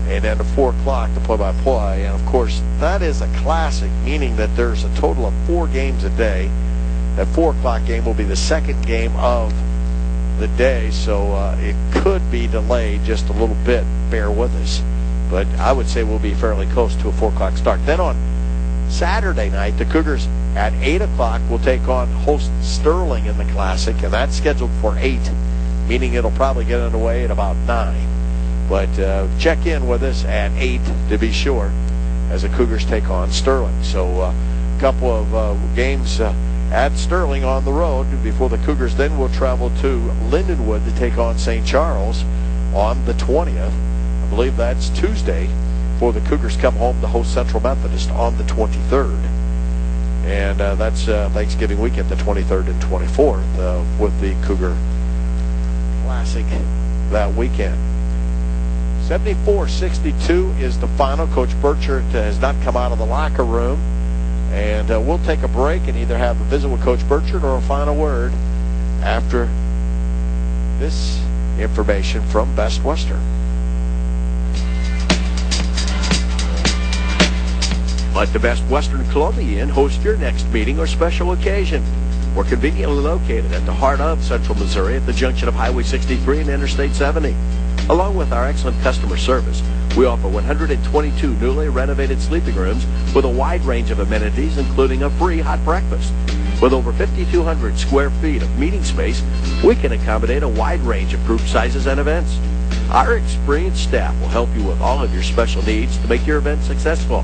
and then at 4 o'clock the play-by-play. And of course, that is a classic, meaning that there's a total of 4 games a day. That 4 o'clock game will be the second game of the day, so it could be delayed just a little bit. Bear with us, but I would say we'll be fairly close to a 4 o'clock start. Then on Saturday night, the Cougars at 8 o'clock will take on host Sterling in the Classic, and that's scheduled for 8, meaning it'll probably get underway at about 9. But check in with us at 8 to be sure, as the Cougars take on Sterling. So a couple of games at Sterling on the road before the Cougars then will travel to Lindenwood to take on St. Charles on the 20th. I believe that's Tuesday, before the Cougars come home to host Central Methodist on the 23rd. And that's Thanksgiving weekend, the 23rd and 24th, with the Cougar Classic that weekend. 74-62 is the final. Coach Burchard has not come out of the locker room. And we'll take a break and either have a visit with Coach Burchard or a final word after this information from Best Western. Let the Best Western Columbia Inn host your next meeting or special occasion. We're conveniently located at the heart of Central Missouri at the junction of Highway 63 and Interstate 70. Along with our excellent customer service, we offer 122 newly renovated sleeping rooms with a wide range of amenities, including a free hot breakfast. With over 5,200 square feet of meeting space, we can accommodate a wide range of group sizes and events. Our experienced staff will help you with all of your special needs to make your event successful.